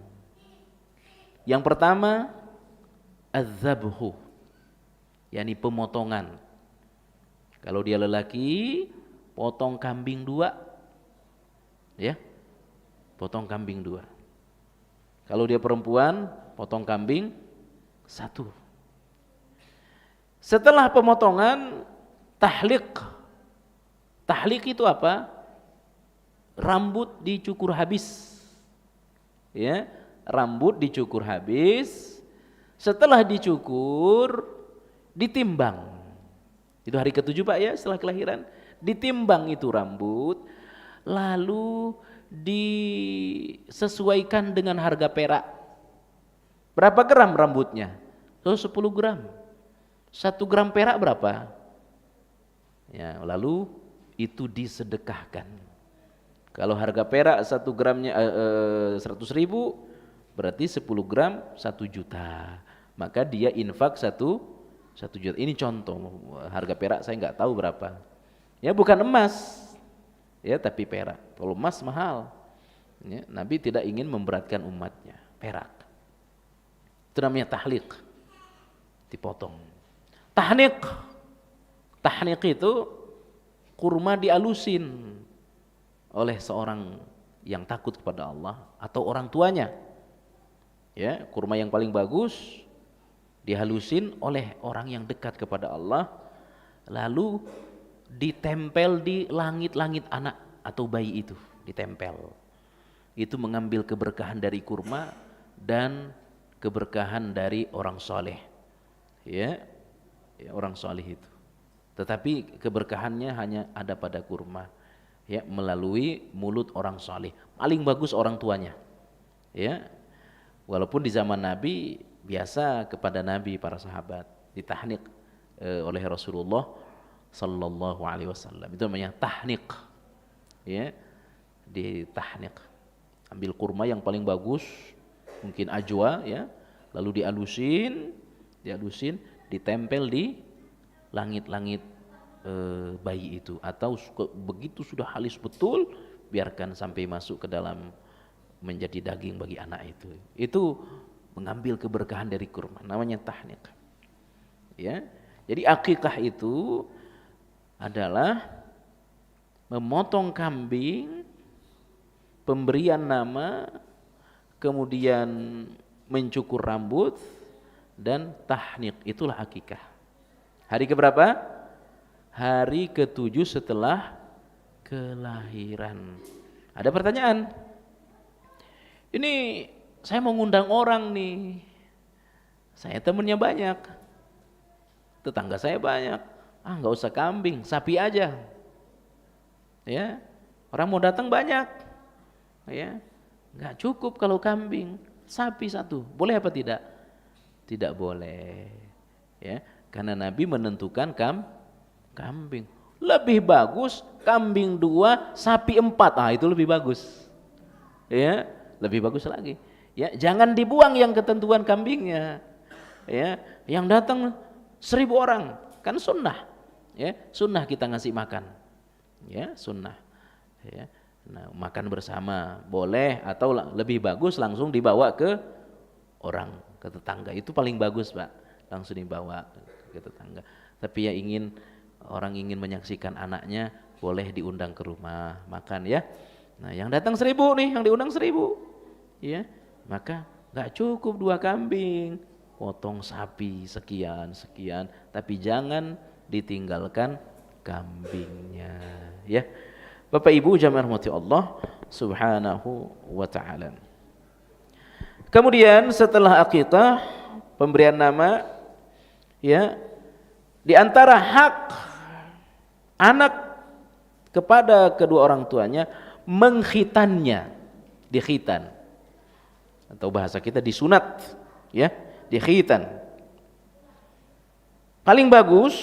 Yang pertama, az-zabhu, yakni pemotongan. Kalau dia lelaki, potong kambing 2, ya, potong kambing 2. Kalau dia perempuan, potong kambing 1. Setelah pemotongan, tahliq. Tahliq itu apa? Rambut dicukur habis, ya, rambut dicukur habis. Setelah dicukur, ditimbang. Itu hari ke-7 Pak, ya, setelah kelahiran. Ditimbang itu rambut, lalu disesuaikan dengan harga perak. Berapa gram rambutnya? 10 gram. 1 gram perak berapa? Ya, lalu itu disedekahkan. Kalau harga perak 1 gramnya 100 ribu, berarti 10 gram 1 juta. Maka dia infak 1 juta. Ini contoh, harga perak saya nggak tahu berapa. Ya, bukan emas, ya, tapi perak. Kalau emas mahal, ya, Nabi tidak ingin memberatkan umatnya. Perak, itu namanya tahliq, dipotong. Tahniq, tahniq itu kurma dialusin oleh seorang yang takut kepada Allah atau orang tuanya. Ya, kurma yang paling bagus dihalusin oleh orang yang dekat kepada Allah, lalu ditempel di langit-langit anak atau bayi itu, ditempel. Itu mengambil keberkahan dari kurma dan keberkahan dari orang soleh, ya, ya, orang soleh itu. Tetapi keberkahannya hanya ada pada kurma, ya, melalui mulut orang soleh. Paling bagus orang tuanya, ya. Walaupun di zaman Nabi biasa kepada Nabi para sahabat ditahniq oleh Rasulullah Sallallahu Alaihi Wasallam, itu namanya tahniq, ya, ditahniq. Ambil kurma yang paling bagus, mungkin ajwa, ya, lalu dialusin, ditempel di langit-langit bayi itu, atau begitu sudah halus betul, biarkan sampai masuk ke dalam menjadi daging bagi anak itu. Itu mengambil keberkahan dari kurma, namanya tahniq, ya. Jadi akikah itu adalah memotong kambing, pemberian nama, kemudian mencukur rambut, dan tahniq. Itulah akikah. Hari keberapa? Hari ke-7 setelah kelahiran. Ada pertanyaan? Ini saya mau ngundang orang nih, saya temennya banyak, tetangga saya banyak. Nggak usah kambing, sapi aja. Ya, orang mau datang banyak. Ya, nggak cukup kalau kambing, sapi satu, boleh apa tidak? Tidak boleh, ya, karena Nabi menentukan kambing. Lebih bagus kambing 2, sapi 4, itu lebih bagus, ya, lebih bagus lagi. Ya, jangan dibuang yang ketentuan kambingnya, ya, yang datang 1000 orang, kan sunnah, ya, sunnah kita ngasih makan, ya, sunnah, ya. Nah, makan bersama boleh, atau lebih bagus langsung dibawa ke orang, ke tetangga, itu paling bagus Pak, langsung dibawa ke tetangga. Tapi ya orang ingin menyaksikan anaknya, boleh diundang ke rumah makan, ya. Nah, yang datang 1000 nih, yang diundang 1000, ya, maka nggak cukup 2 kambing, potong sapi sekian, tapi jangan ditinggalkan kambingnya, ya. Bapak Ibu jamaah rahmati Allah Subhanahu wa taala. Kemudian setelah akikah, pemberian nama, ya, di antara hak anak kepada kedua orang tuanya mengkhitannya, dikhitan, atau bahasa kita disunat, ya, dikhitan. Paling bagus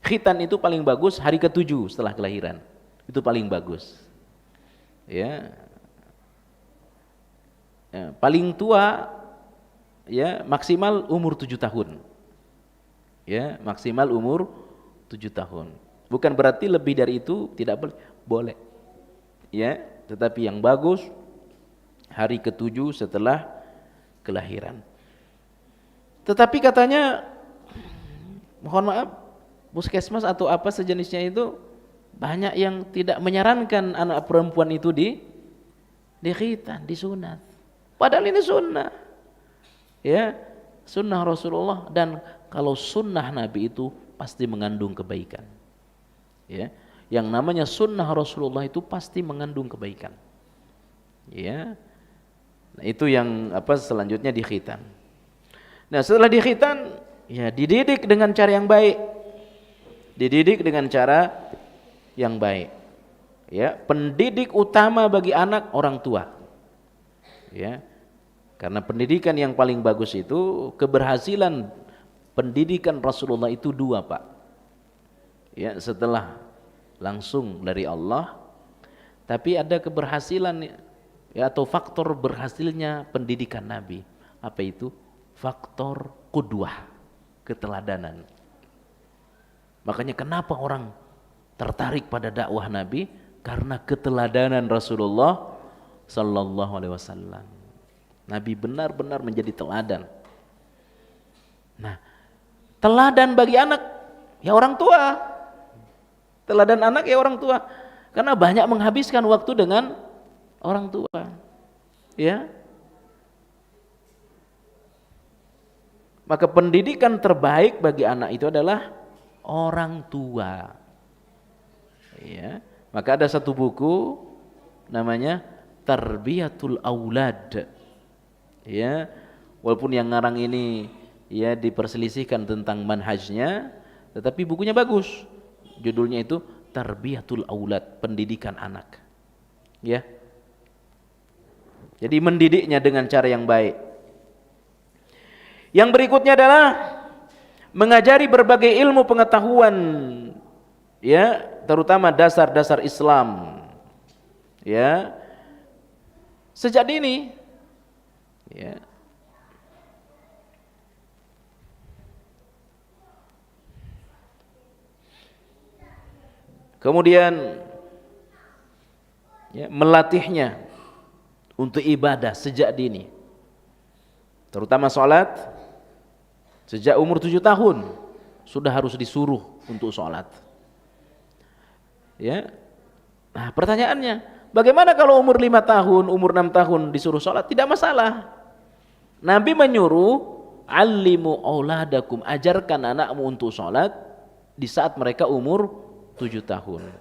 khitan itu paling bagus hari ke-7 setelah kelahiran. Itu paling bagus, ya. Ya, paling tua, ya, maksimal umur 7 tahun, ya, maksimal umur 7 tahun. Bukan berarti lebih dari itu tidak boleh, ya, tetapi yang bagus hari ke-7 setelah kelahiran. Tetapi katanya, mohon maaf, puskesmas atau apa sejenisnya itu banyak yang tidak menyarankan anak perempuan itu dikhitan, disunat. Padahal ini sunnah, ya, sunnah Rasulullah, dan kalau sunnah Nabi itu pasti mengandung kebaikan, ya. Yang namanya sunnah Rasulullah itu pasti mengandung kebaikan, ya. Nah, itu yang selanjutnya dikhitan. Nah, setelah dikhitan, ya, dididik dengan cara yang baik, dididik dengan cara yang baik, ya. Pendidik utama bagi anak orang tua, ya, karena pendidikan yang paling bagus itu, keberhasilan pendidikan Rasulullah itu 2 Pak, ya, setelah langsung dari Allah, tapi ada keberhasilan, ya, atau faktor berhasilnya pendidikan Nabi. Apa itu? Faktor qudwah, keteladanan. Makanya kenapa orang tertarik pada dakwah Nabi? Karena keteladanan Rasulullah sallallahu alaihi wasallam. Nabi benar-benar menjadi teladan. Nah, teladan bagi anak, ya orang tua. Teladan anak ya orang tua. Karena banyak menghabiskan waktu dengan orang tua, ya. Maka pendidikan terbaik bagi anak itu adalah orang tua. Ya, maka ada satu buku namanya Tarbiyatul Aulad, ya, walaupun yang ngarang ini, ya, diperselisihkan tentang manhajnya, tetapi bukunya bagus. Judulnya itu Tarbiyatul Aulad, pendidikan anak, ya. Jadi mendidiknya dengan cara yang baik. Yang berikutnya adalah mengajari berbagai ilmu pengetahuan, ya, terutama dasar-dasar Islam, ya, sejak dini, ya. Kemudian, ya, melatihnya untuk ibadah sejak dini, terutama sholat. Sejak umur 7 tahun sudah harus disuruh untuk sholat, ya. Nah, pertanyaannya, bagaimana kalau umur 5 tahun, umur 6 tahun disuruh sholat? Tidak masalah. Nabi menyuruh, alimu auladakum, ajarkan anakmu untuk sholat di saat mereka umur 7 tahun.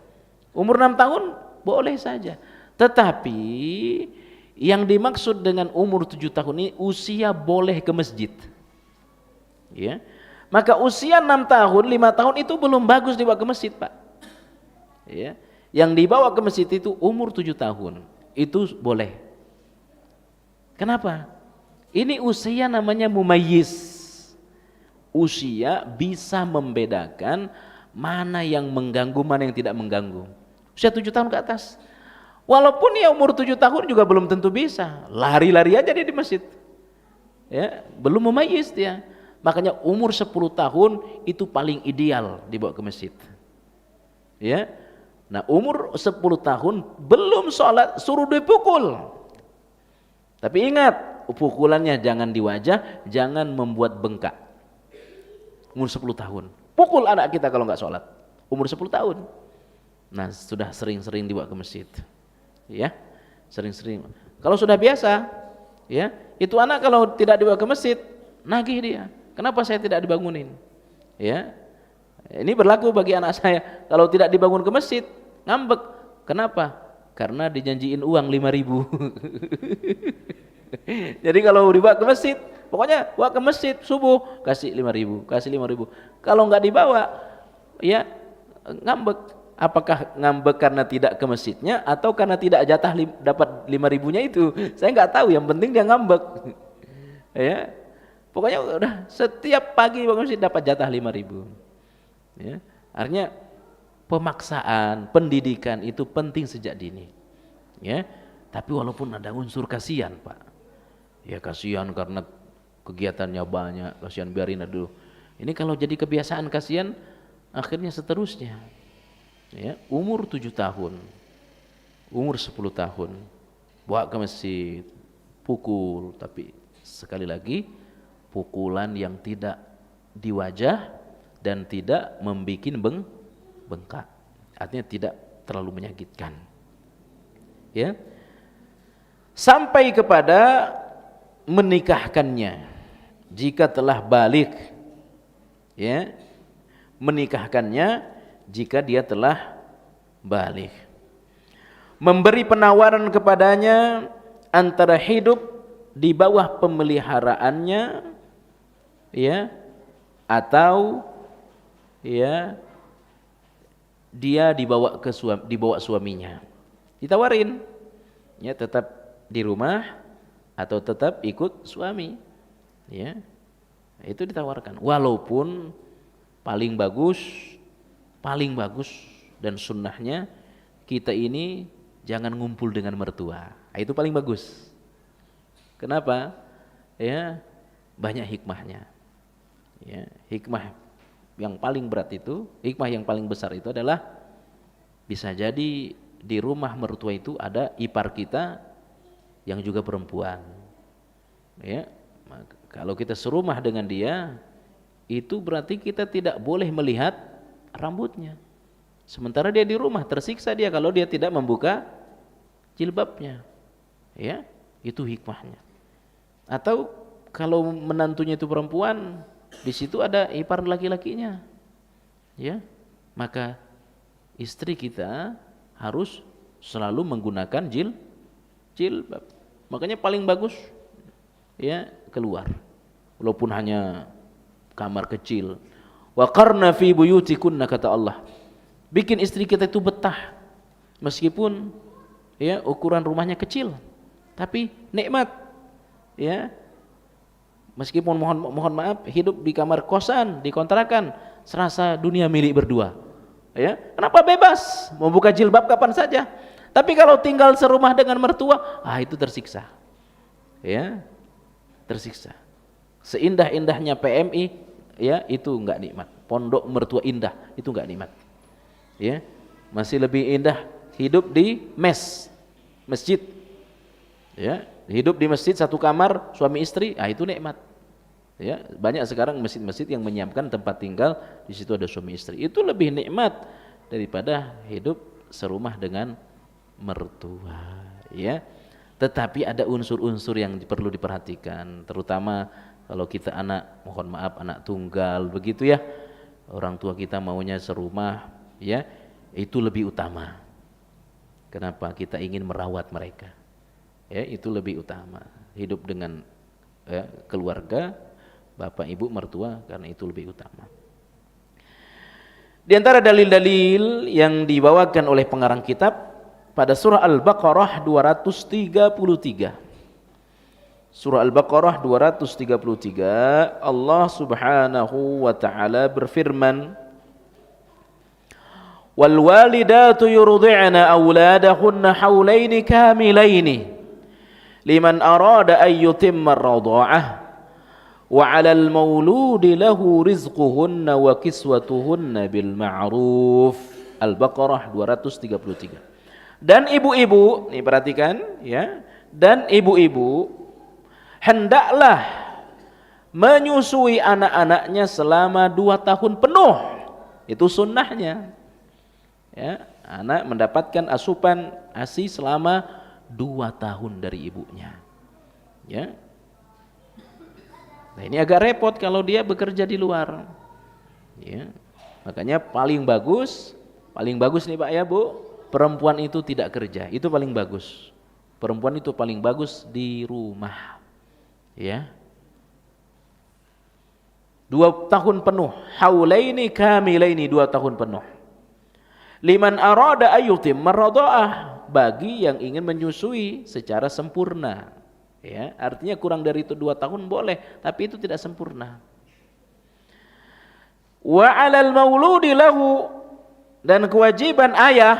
Umur 6 tahun boleh saja. Tetapi yang dimaksud dengan umur 7 tahun ini usia boleh ke masjid, ya. Maka usia 6 tahun, 5 tahun itu belum bagus dibawa ke masjid Pak, ya. Yang dibawa ke masjid itu umur 7 tahun, itu boleh. Kenapa? Ini usia namanya mumayyiz. Usia bisa membedakan mana yang mengganggu, mana yang tidak mengganggu. Usia 7 tahun ke atas, walaupun ya umur 7 tahun juga belum tentu bisa. Lari-lari aja dia di masjid, ya, belum mumayyiz dia. Makanya umur 10 tahun itu paling ideal dibawa ke masjid, ya. Nah, umur 10 tahun belum sholat suruh dipukul. Tapi ingat, pukulannya jangan di wajah, jangan membuat bengkak. Umur 10 tahun. Pukul anak kita kalau nggak sholat. Umur 10 tahun. Nah, sudah sering-sering dibawa ke masjid. Ya, sering-sering. Kalau sudah biasa, ya, itu anak kalau tidak dibawa ke masjid, nagih dia. Kenapa saya tidak dibangunin? Ya, ini berlaku bagi anak saya. Kalau tidak dibangun ke masjid, ngambek. Kenapa? Karena dijanjiin uang 5.000. Jadi kalau dibawa ke masjid, pokoknya bawa ke masjid subuh kasih 5.000, kasih 5.000. Kalau nggak dibawa, ya ngambek. Apakah ngambek karena tidak ke masjidnya atau karena tidak jatah dapat 5.000-nya itu? Saya nggak tahu. Yang penting dia ngambek. Ya, pokoknya udah setiap pagi bangun masjid dapat jatah 5.000. Ya, artinya pemaksaan, pendidikan itu penting sejak dini. Ya, tapi walaupun ada unsur kasihan, Pak. Ya kasihan karena kegiatannya banyak, kasihan biarin dulu. Ini kalau jadi kebiasaan kasihan, akhirnya seterusnya. Ya, umur 7 tahun, umur 10 tahun, bawa ke masjid, pukul, tapi sekali lagi pukulan yang tidak di wajah dan tidak membuat bengkak. Artinya tidak terlalu menyakitkan. Ya. Sampai kepada menikahkannya jika telah balik, ya, menikahkannya jika dia telah balik, memberi penawaran kepadanya antara hidup di bawah pemeliharaannya, ya, atau ya dia dibawa suaminya, ditawarin, ya, tetap di rumah atau tetap ikut suami, ya, itu ditawarkan. Walaupun paling bagus dan sunnahnya kita ini jangan ngumpul dengan mertua. Itu paling bagus. Kenapa? Ya, banyak hikmahnya. Ya, hikmah yang paling berat itu, hikmah yang paling besar itu adalah bisa jadi di rumah mertua itu ada ipar kita yang juga perempuan, ya. Kalau kita serumah dengan dia, itu berarti kita tidak boleh melihat rambutnya. Sementara dia di rumah, tersiksa dia kalau dia tidak membuka jilbabnya, ya. Itu hikmahnya. Atau kalau menantunya itu perempuan, di situ ada ipar laki-lakinya, ya. Maka istri kita harus selalu menggunakan jilbab. Makanya paling bagus, ya, keluar, walaupun hanya kamar kecil. Wa qarna fi buyutikunna, kata Allah, bikin istri kita itu betah meskipun, ya, ukuran rumahnya kecil, tapi nikmat, ya. Meskipun mohon maaf hidup di kamar kosan, di kontrakan, serasa dunia milik berdua, ya. Kenapa? Bebas mau buka jilbab kapan saja. Tapi kalau tinggal serumah dengan mertua, itu tersiksa, ya, tersiksa. Seindah-indahnya PMI, ya, itu enggak nikmat. Pondok mertua indah, itu enggak nikmat, ya. Masih lebih indah hidup di masjid, ya. Hidup di masjid satu kamar suami istri, itu nikmat, ya. Banyak sekarang masjid-masjid yang menyiapkan tempat tinggal, di situ ada suami istri. Itu lebih nikmat daripada hidup serumah dengan mertua, ya. Tetapi ada unsur-unsur yang perlu diperhatikan, terutama kalau kita anak, mohon maaf, anak tunggal begitu, ya. Orang tua kita maunya serumah, ya, itu lebih utama. Kenapa? Kita ingin merawat mereka, ya, itu lebih utama. Hidup dengan, ya, keluarga, bapak ibu mertua, karena itu lebih utama. Di antara dalil-dalil yang dibawakan oleh pengarang kitab, pada surah Al-Baqarah 233. Surah Al-Baqarah 233, Allah Subhanahu wa taala berfirman, "Wal walidatu yurdi'na auladahunna haulaini kamilaini liman arada an yutimma ar-radha'ah wa 'alal mauludi lahu rizquhunna wa kiswatuhunna bil ma'ruf." Al-Baqarah 233. Dan ibu-ibu, nih perhatikan ya, dan ibu-ibu hendaklah menyusui anak-anaknya selama 2 tahun penuh. Itu sunnahnya. Ya, anak mendapatkan asupan ASI selama 2 tahun dari ibunya. Ya. Nah, ini agak repot kalau dia bekerja di luar. Ya. Makanya paling bagus nih Pak ya Bu, perempuan itu tidak kerja. Itu paling bagus. Perempuan itu paling bagus di rumah. Ya, 2 tahun penuh, haulaini kamilaini, 2 tahun penuh. Liman arada ayyutim marrada'ah, bagi yang ingin menyusui secara sempurna. Ya, artinya kurang dari itu 2 tahun boleh, tapi itu tidak sempurna. Wa 'alal mauludi lahu, dan kewajiban ayah,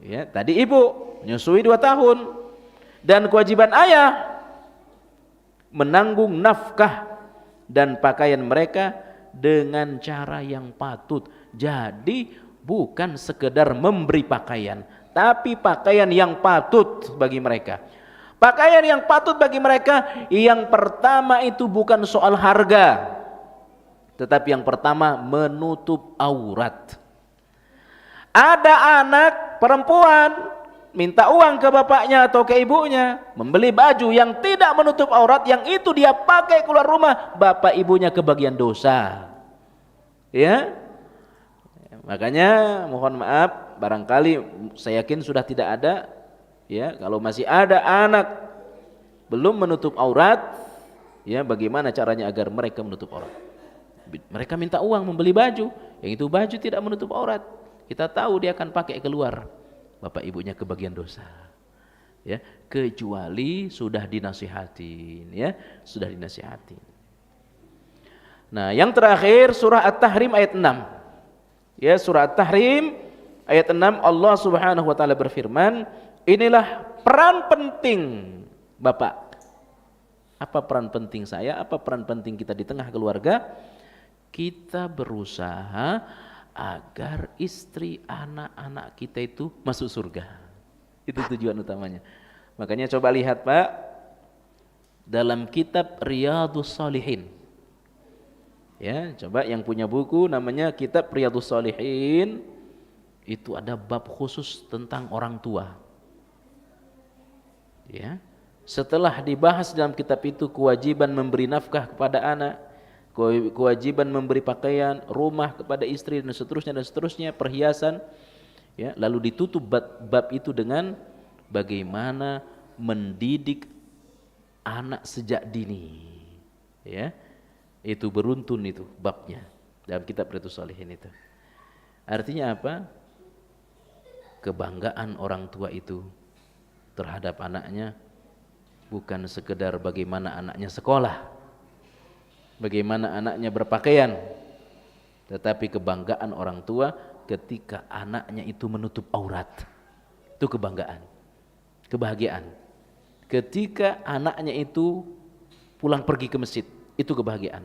ya, tadi ibu menyusui 2 tahun, dan kewajiban ayah menanggung nafkah dan pakaian mereka dengan cara yang patut. Jadi bukan sekedar memberi pakaian, tapi pakaian yang patut bagi mereka. Pakaian yang patut bagi mereka, yang pertama itu bukan soal harga, tetapi yang pertama menutup aurat. Ada anak perempuan minta uang ke bapaknya atau ke ibunya, membeli baju yang tidak menutup aurat, yang itu dia pakai keluar rumah, bapak ibunya kebagian dosa. Ya, makanya mohon maaf, barangkali saya yakin sudah tidak ada. Ya, kalau masih ada anak belum menutup aurat, ya bagaimana caranya agar mereka menutup aurat? Mereka minta uang membeli baju, yang itu baju tidak menutup aurat. Kita tahu dia akan pakai keluar, bapak ibunya kebagian dosa. Ya, kecuali sudah dinasihatin, ya, sudah dinasihatin. Nah, yang terakhir surah At-Tahrim ayat 6. Ya, surah At-Tahrim ayat 6, Allah Subhanahu wa taala berfirman, inilah peran penting bapak. Apa peran penting saya? Apa peran penting kita di tengah keluarga? Kita berusaha agar istri, anak-anak kita itu masuk surga. Itu tujuan utamanya. Makanya coba lihat Pak, dalam kitab Riyadhus Shalihin. Ya, coba yang punya buku namanya kitab Riyadhus Shalihin, itu ada bab khusus tentang orang tua. Ya. Setelah dibahas dalam kitab itu kewajiban memberi nafkah kepada anak, kewajiban memberi pakaian, rumah kepada istri dan seterusnya, perhiasan, ya, lalu ditutup bab itu dengan bagaimana mendidik anak sejak dini. Ya, itu beruntun itu babnya dalam kitab Riyadhus Shalihin itu. Artinya apa? Kebanggaan orang tua itu terhadap anaknya bukan sekedar bagaimana anaknya sekolah, bagaimana anaknya berpakaian, tetapi kebanggaan orang tua ketika anaknya itu menutup aurat. Itu kebanggaan, kebahagiaan. Ketika anaknya itu pulang pergi ke masjid, itu kebahagiaan.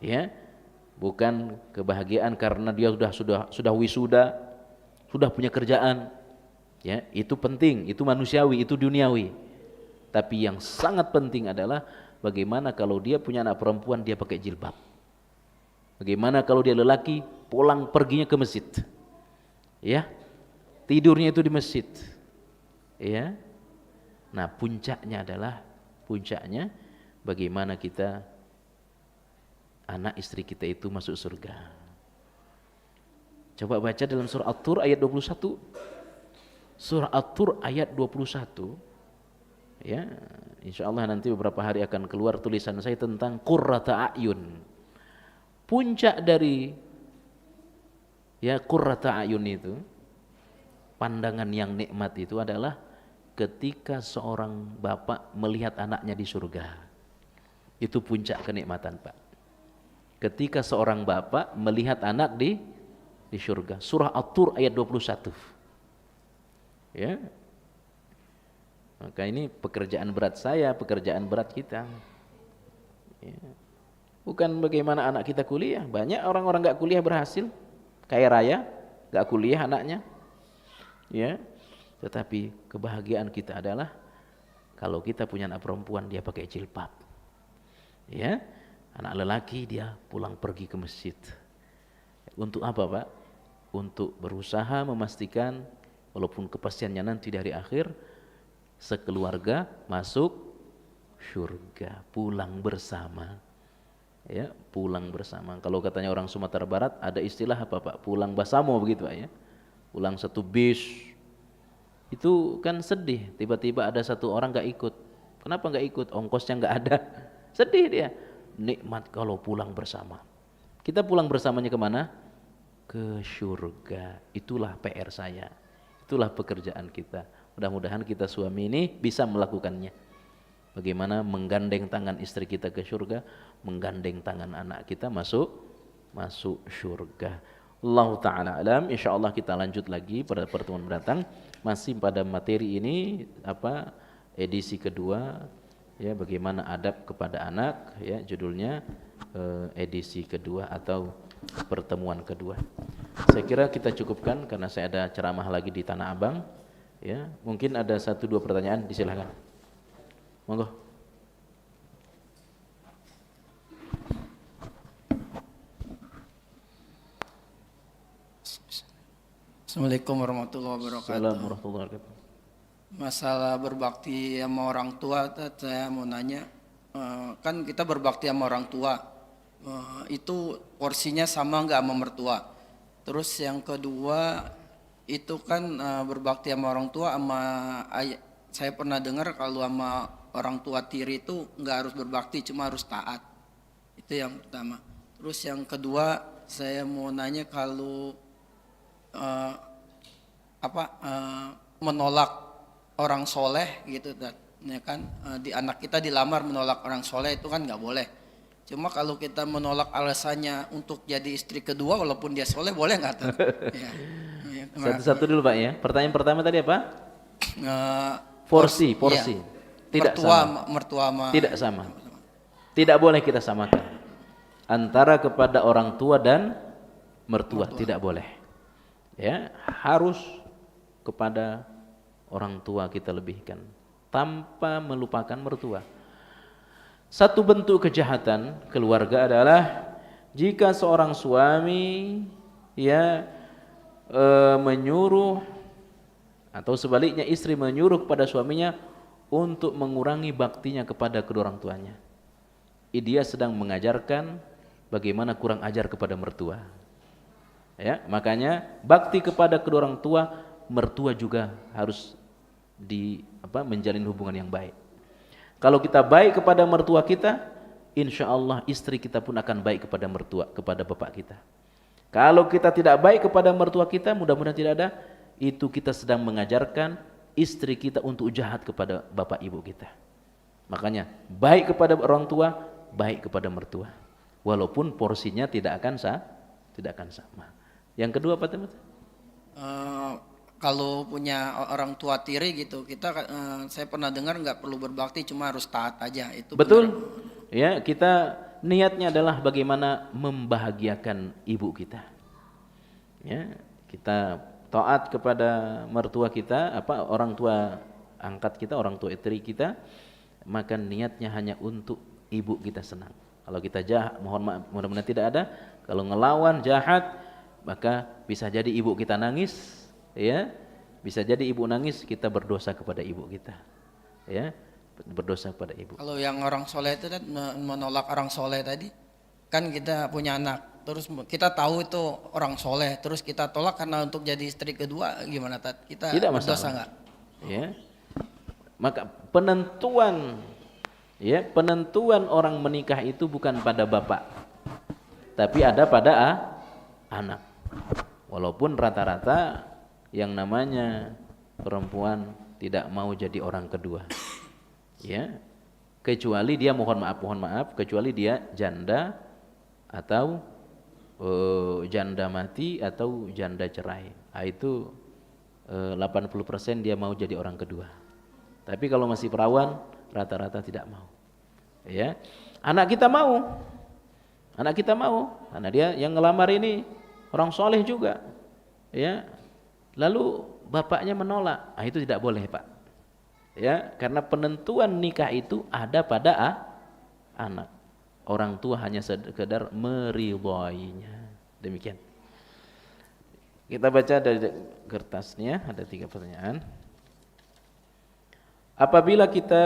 Ya, bukan kebahagiaan karena dia sudah wisuda, sudah punya kerjaan. Ya, itu penting, itu manusiawi, itu duniawi. Tapi yang sangat penting adalah bagaimana kalau dia punya anak perempuan, dia pakai jilbab. Bagaimana kalau dia lelaki, pulang perginya ke masjid. Ya, tidurnya itu di masjid. Ya. Nah, puncaknya bagaimana kita, anak istri kita itu masuk surga. Coba baca dalam surah At-Tur ayat 21. Surah At-Tur ayat 21. Ya, insyaallah nanti beberapa hari akan keluar tulisan saya tentang qurrata a'yun. Puncak dari ya qurrata a'yun itu pandangan yang nikmat itu adalah ketika seorang bapak melihat anaknya di surga. Itu puncak kenikmatan, Pak. Ketika seorang bapak melihat anak di surga. Surah At-Tur ayat 21. Ya. Maka ini pekerjaan berat saya, pekerjaan berat kita. Ya. Bukan bagaimana anak kita kuliah. Banyak orang-orang gak kuliah berhasil, kaya raya, gak kuliah anaknya. Ya. Tetapi kebahagiaan kita adalah kalau kita punya anak perempuan dia pakai jilbab. Ya. Anak lelaki dia pulang pergi ke masjid. Untuk apa, Pak? Untuk berusaha memastikan walaupun kepastiannya nanti dari akhir sekeluarga masuk surga, pulang bersama. Ya, pulang bersama. Kalau katanya orang Sumatera Barat ada istilah apa, Pak? Pulang basamo begitu, Pak, ya. Pulang satu bis. Itu kan sedih, tiba-tiba ada satu orang gak ikut. Kenapa gak ikut? Ongkosnya gak ada. Sedih dia. Nikmat kalau pulang bersama. Kita pulang bersamanya kemana? Ke surga. Itulah PR saya. Itulah pekerjaan kita. Mudah-mudahan kita suami ini bisa melakukannya. Bagaimana menggandeng tangan istri kita ke surga, menggandeng tangan anak kita masuk surga. Allah Ta'ala alam. InsyaAllah kita lanjut lagi pada pertemuan mendatang. Masih pada materi ini edisi kedua, ya, bagaimana adab kepada anak, ya, judulnya edisi kedua atau pertemuan kedua. Saya kira kita cukupkan karena saya ada ceramah lagi di Tanah Abang, ya. Mungkin ada 1-2 pertanyaan, disilakan. Monggo. Assalamualaikum warahmatullahi wabarakatuh. Assalamualaikum warahmatullahi wabarakatuh. Masalah berbakti sama orang tua, saya mau nanya, kan kita berbakti sama orang tua, itu porsinya sama nggak sama mertua? Terus yang kedua, itu kan berbakti sama orang tua sama saya pernah dengar kalau sama orang tua tiri itu nggak harus berbakti, cuma harus taat. Itu yang pertama. Terus yang kedua, saya mau nanya kalau menolak orang soleh gitu, ya kan, di anak kita dilamar menolak orang soleh itu kan nggak boleh. Cuma kalau kita menolak alasannya untuk jadi istri kedua walaupun dia soleh, boleh nggak? Ya. Satu-satu dulu, Pak, ya. Pertanyaan pertama tadi apa? Porsi. Iya. Tidak mertua sama. Tidak sama. Tidak boleh kita samakan antara kepada orang tua dan mertua. Tidak boleh. Ya, harus kepada orang tua kita lebihkan tanpa melupakan mertua. Satu bentuk kejahatan keluarga adalah jika seorang suami menyuruh atau sebaliknya istri menyuruh kepada suaminya untuk mengurangi baktinya kepada kedua orang tuanya. Dia sedang mengajarkan bagaimana kurang ajar kepada mertua. Ya, makanya bakti kepada kedua orang tua, mertua juga harus menjalin hubungan yang baik. Kalau kita baik kepada mertua kita, insya Allah istri kita pun akan baik kepada mertua, kepada bapak kita. Kalau kita tidak baik kepada mertua kita, mudah-mudahan tidak ada, itu kita sedang mengajarkan istri kita untuk jahat kepada bapak ibu kita. Makanya baik kepada orang tua, baik kepada mertua, walaupun porsinya tidak akan sama. Yang kedua apa teman? Kalau punya orang tua tiri gitu, saya pernah dengar nggak perlu berbakti, cuma harus taat aja. Itu betul. Benar. Ya, kita niatnya adalah bagaimana membahagiakan ibu kita. Ya, kita taat kepada mertua kita, orang tua angkat kita, orang tua istri kita, maka niatnya hanya untuk ibu kita senang. Kalau kita jahat, mohon maaf, mudah-mudahan tidak ada. Kalau ngelawan jahat, maka bisa jadi ibu kita nangis, ya, bisa jadi ibu nangis, kita berdosa kepada ibu kita, ya, berdosa kepada ibu. Kalau yang orang soleh itu kan menolak orang soleh tadi, kan kita punya anak, terus kita tahu itu orang soleh, terus kita tolak karena untuk jadi istri kedua, gimana Tat? Kita tidak berdosa masalah, nggak? Ya, maka penentuan orang menikah itu bukan pada bapak, tapi ada pada anak. Walaupun rata-rata yang namanya perempuan tidak mau jadi orang kedua. Ya. Kecuali dia mohon maaf, kecuali dia janda atau janda mati atau janda cerai. Itu 80% dia mau jadi orang kedua. Tapi kalau masih perawan, rata-rata tidak mau. Ya. Anak kita mau, karena dia yang ngelamar ini orang soleh juga. Ya. Lalu bapaknya menolak, itu tidak boleh, Pak. Ya, karena penentuan nikah itu ada pada anak. Orang tua hanya sekedar meridhoinya. Demikian. Kita baca dari kertasnya, ada 3 pertanyaan. Apabila kita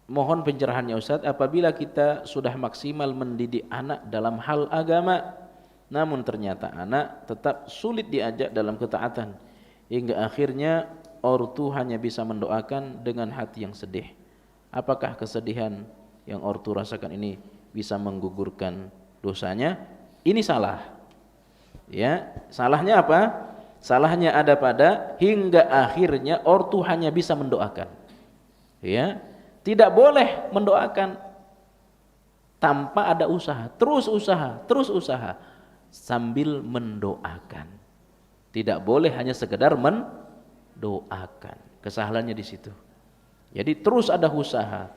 mohon pencerahannya Ustaz, apabila kita sudah maksimal mendidik anak dalam hal agama, namun ternyata anak tetap sulit diajak dalam ketaatan, hingga akhirnya ortu hanya bisa mendoakan dengan hati yang sedih. Apakah kesedihan yang ortu rasakan ini bisa menggugurkan dosanya? Ini salah. Ya, salahnya apa? Salahnya ada pada hingga akhirnya ortu hanya bisa mendoakan. Ya, tidak boleh mendoakan tanpa ada usaha. Terus usaha sambil mendoakan. Tidak boleh hanya sekedar doakan, kesalahannya di situ. Jadi terus ada usaha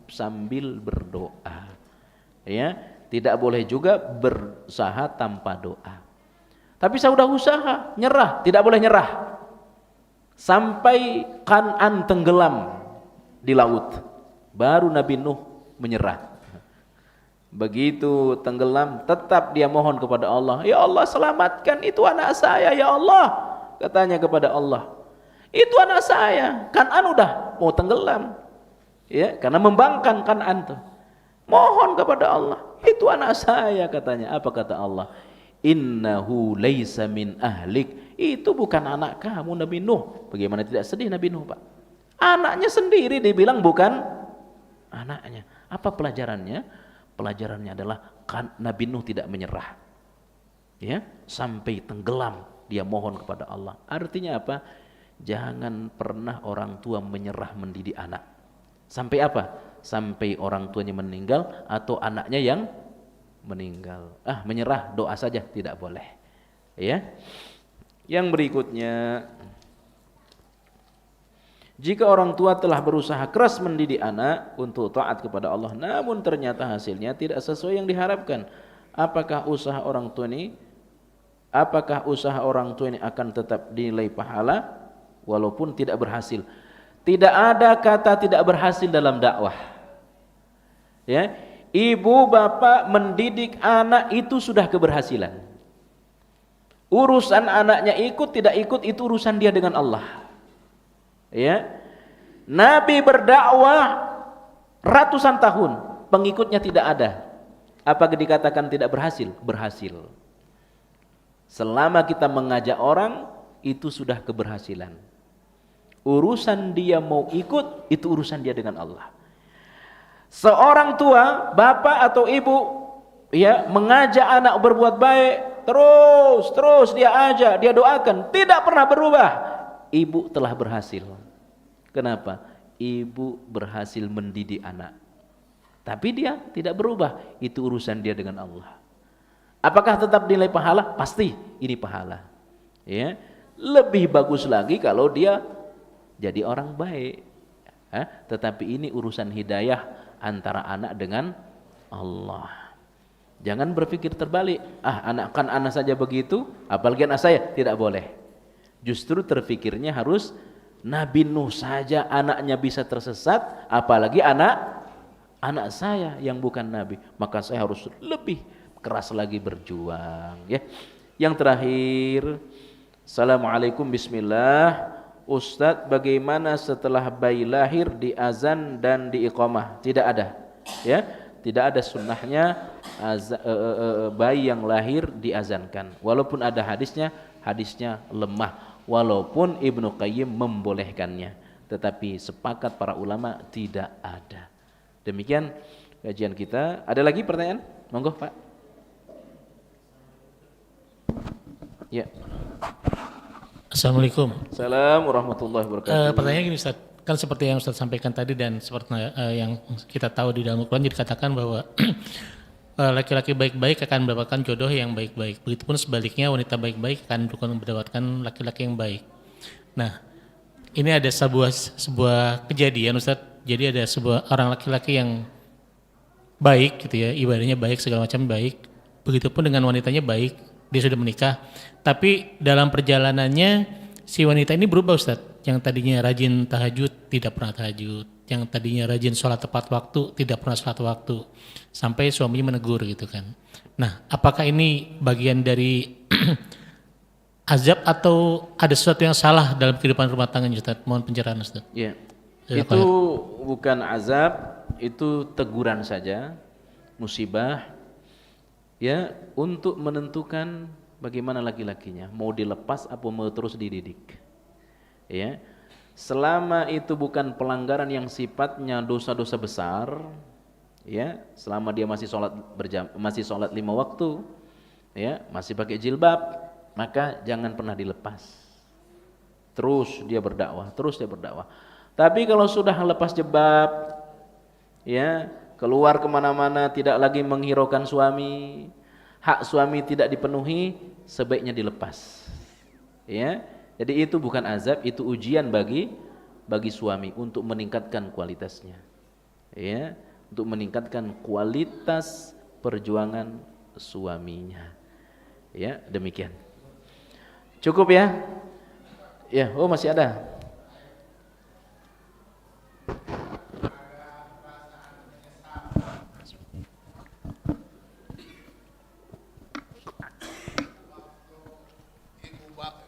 sambil berdoa. Ya, tidak boleh juga berusaha tanpa doa. Tapi saya sudah usaha, nyerah, tidak boleh nyerah. Sampai Kan'an tenggelam di laut, baru Nabi Nuh menyerah. Begitu tenggelam, tetap dia mohon kepada Allah, ya Allah selamatkan itu anak saya, ya Allah. Katanya kepada Allah, itu anak saya, Kan'an udah mau tenggelam, ya, karena membangkang Kan'an tuh. Mohon kepada Allah, itu anak saya katanya. Apa kata Allah? Innahu laisa min ahlik, itu bukan anak kamu Nabi Nuh. Bagaimana tidak sedih Nabi Nuh, Pak? Anaknya sendiri dibilang bukan anaknya. Apa pelajarannya? Pelajarannya adalah Nabi Nuh tidak menyerah, ya, sampai tenggelam dia mohon kepada Allah. Artinya apa? Jangan pernah orang tua menyerah mendidik anak. Sampai apa? Sampai orang tuanya meninggal atau anaknya yang meninggal. Menyerah, doa saja tidak boleh. Ya. Yang berikutnya, jika orang tua telah berusaha keras mendidik anak untuk taat kepada Allah, namun ternyata hasilnya tidak sesuai yang diharapkan, apakah usaha orang tua ini akan tetap dinilai pahala walaupun tidak berhasil? Tidak ada kata tidak berhasil dalam dakwah. Ya, ibu bapak mendidik anak itu sudah keberhasilan. Urusan anaknya ikut tidak ikut itu urusan dia dengan Allah. Ya, Nabi berdakwah ratusan tahun, pengikutnya tidak ada. Apakah dikatakan tidak berhasil? Berhasil. Selama kita mengajak orang, itu sudah keberhasilan. Urusan dia mau ikut, itu urusan dia dengan Allah. Seorang tua, bapak atau ibu, ya, mengajak anak berbuat baik, terus dia ajak, dia doakan, tidak pernah berubah, ibu telah berhasil. Kenapa? Ibu berhasil mendidik anak. Tapi dia tidak berubah, itu urusan dia dengan Allah. Apakah tetap nilai pahala? Pasti ini pahala. Ya, lebih bagus lagi kalau dia jadi orang baik. Tetapi ini urusan hidayah antara anak dengan Allah. Jangan berpikir terbalik. Anak saja begitu, apalagi anak saya, tidak boleh. Justru terpikirnya harus Nabi Nuh saja anaknya bisa tersesat, apalagi anak saya yang bukan Nabi. Maka saya harus lebih keras lagi berjuang. Ya. Yang terakhir, Assalamualaikum, bismillah. Ustadz, bagaimana setelah bayi lahir diazan dan diiqamah? Tidak ada, ya, tidak ada sunnahnya bayi yang lahir diazankan. Walaupun ada hadisnya lemah. Walaupun Ibnu Qayyim membolehkannya, tetapi sepakat para ulama tidak ada. Demikian kajian kita. Ada lagi pertanyaan? Monggo Pak. Ya. Assalamualaikum. Assalamualaikum warahmatullahi wabarakatuh. Pertanyaan gini Ustaz, kan seperti yang Ustaz sampaikan tadi dan seperti yang kita tahu di dalam Al-Quran dikatakan bahwa laki-laki baik-baik akan mendapatkan jodoh yang baik-baik. Begitupun sebaliknya wanita baik-baik akan mendapatkan laki-laki yang baik. Nah, ini ada sebuah kejadian Ustaz. Jadi ada sebuah orang laki-laki yang baik gitu ya, ibadahnya baik, segala macam baik. Begitupun dengan wanitanya baik, dia sudah menikah. Tapi dalam perjalanannya si wanita ini berubah Ustaz. Yang tadinya rajin tahajud tidak pernah tahajud. Yang tadinya rajin sholat tepat waktu tidak pernah sholat waktu. Sampai suaminya menegur gitu kan. Nah, apakah ini bagian dari azab atau ada sesuatu yang salah dalam kehidupan rumah tangganya Ustaz? Mohon pencerahan Ustaz. Ya. Itu bukan azab, itu teguran saja, musibah ya, untuk menentukan bagaimana laki-lakinya, mau dilepas atau mau terus dididik. Ya. Selama itu bukan pelanggaran yang sifatnya dosa-dosa besar, ya, selama dia masih sholat 5 waktu, ya, masih pakai jilbab, maka jangan pernah dilepas. Terus dia berdakwah. Tapi kalau sudah lepas jilbab, ya, keluar kemana-mana tidak lagi menghiraukan suami, hak suami tidak dipenuhi, sebaiknya dilepas. Ya, jadi itu bukan azab, itu ujian bagi suami untuk meningkatkan kualitasnya. Ya, untuk meningkatkan kualitas perjuangan suaminya. Ya, demikian. Cukup ya? Ya, oh masih ada.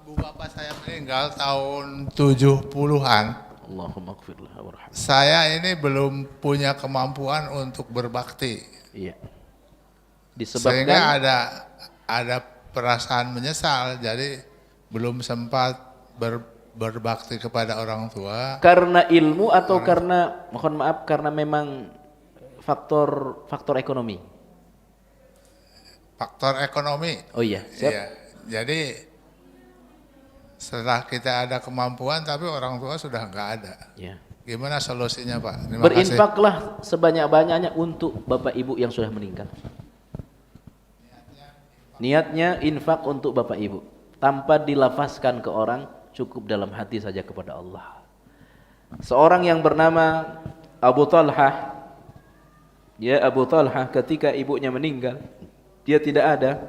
Ibu bapak saya meninggal tahun 70-an. Allahumma ighfirlah warhamah. Saya ini belum punya kemampuan untuk berbakti. Iya. Sehingga Disebabkan ada perasaan menyesal, jadi belum sempat berbakti kepada orang tua. karena ilmu atau karena, mohon maaf, karena memang faktor ekonomi. Faktor ekonomi. Oh iya, siap. Iya. Jadi setelah kita ada kemampuan tapi orang tua sudah nggak ada. Ya. Gimana solusinya Pak? Terima kasih. Berinfaklah sebanyak-banyaknya untuk bapak ibu yang sudah meninggal. Niatnya infak untuk bapak ibu, tanpa dilafazkan ke orang, cukup dalam hati saja kepada Allah. Seorang yang bernama Abu Talhah, ya, Abu Talhah ketika ibunya meninggal, dia tidak ada.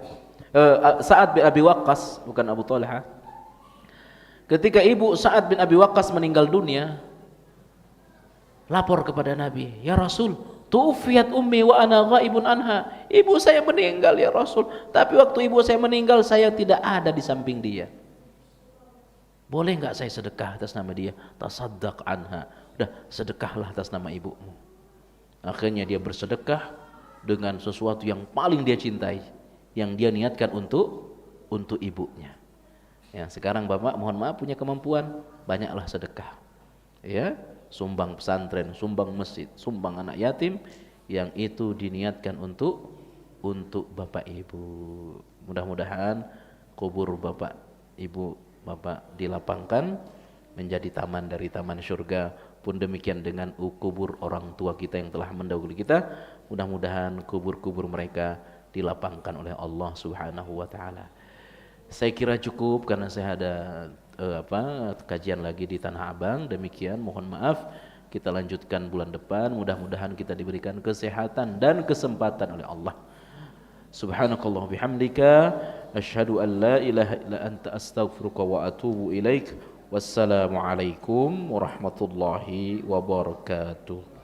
Sa'ad bin Abi Waqqas, bukan Abu Talhah. Ketika ibu Sa'ad bin Abi Waqqas meninggal dunia, lapor kepada Nabi, "Ya Rasul, tu'fiyat ummi wa ana ghaibun anha." Ibu saya meninggal ya Rasul, tapi waktu ibu saya meninggal saya tidak ada di samping dia. Boleh enggak saya sedekah atas nama dia? Tasaddaq anha. Udah, sedekahlah atas nama ibumu. Akhirnya dia bersedekah dengan sesuatu yang paling dia cintai, yang dia niatkan untuk ibunya. Ya, sekarang Bapak mohon maaf punya kemampuan, banyaklah sedekah. Ya, sumbang pesantren, sumbang masjid, sumbang anak yatim, yang itu diniatkan untuk Bapak Ibu. Mudah-mudahan kubur Bapak Ibu Bapak dilapangkan menjadi taman dari taman surga. Pun demikian dengan kubur orang tua kita yang telah mendahului kita, mudah-mudahan kubur-kubur mereka dilapangkan oleh Allah Subhanahu wa taala. Saya kira cukup karena saya ada kajian lagi di Tanah Abang. Demikian, mohon maaf, kita lanjutkan bulan depan. Mudah-mudahan kita diberikan kesehatan dan kesempatan oleh Allah. Subhanakallah bihamdika asyhadu an la ilaha illa anta astaghfiruka wa atubu ilaik. Wassalamualaikum warahmatullahi wabarakatuh.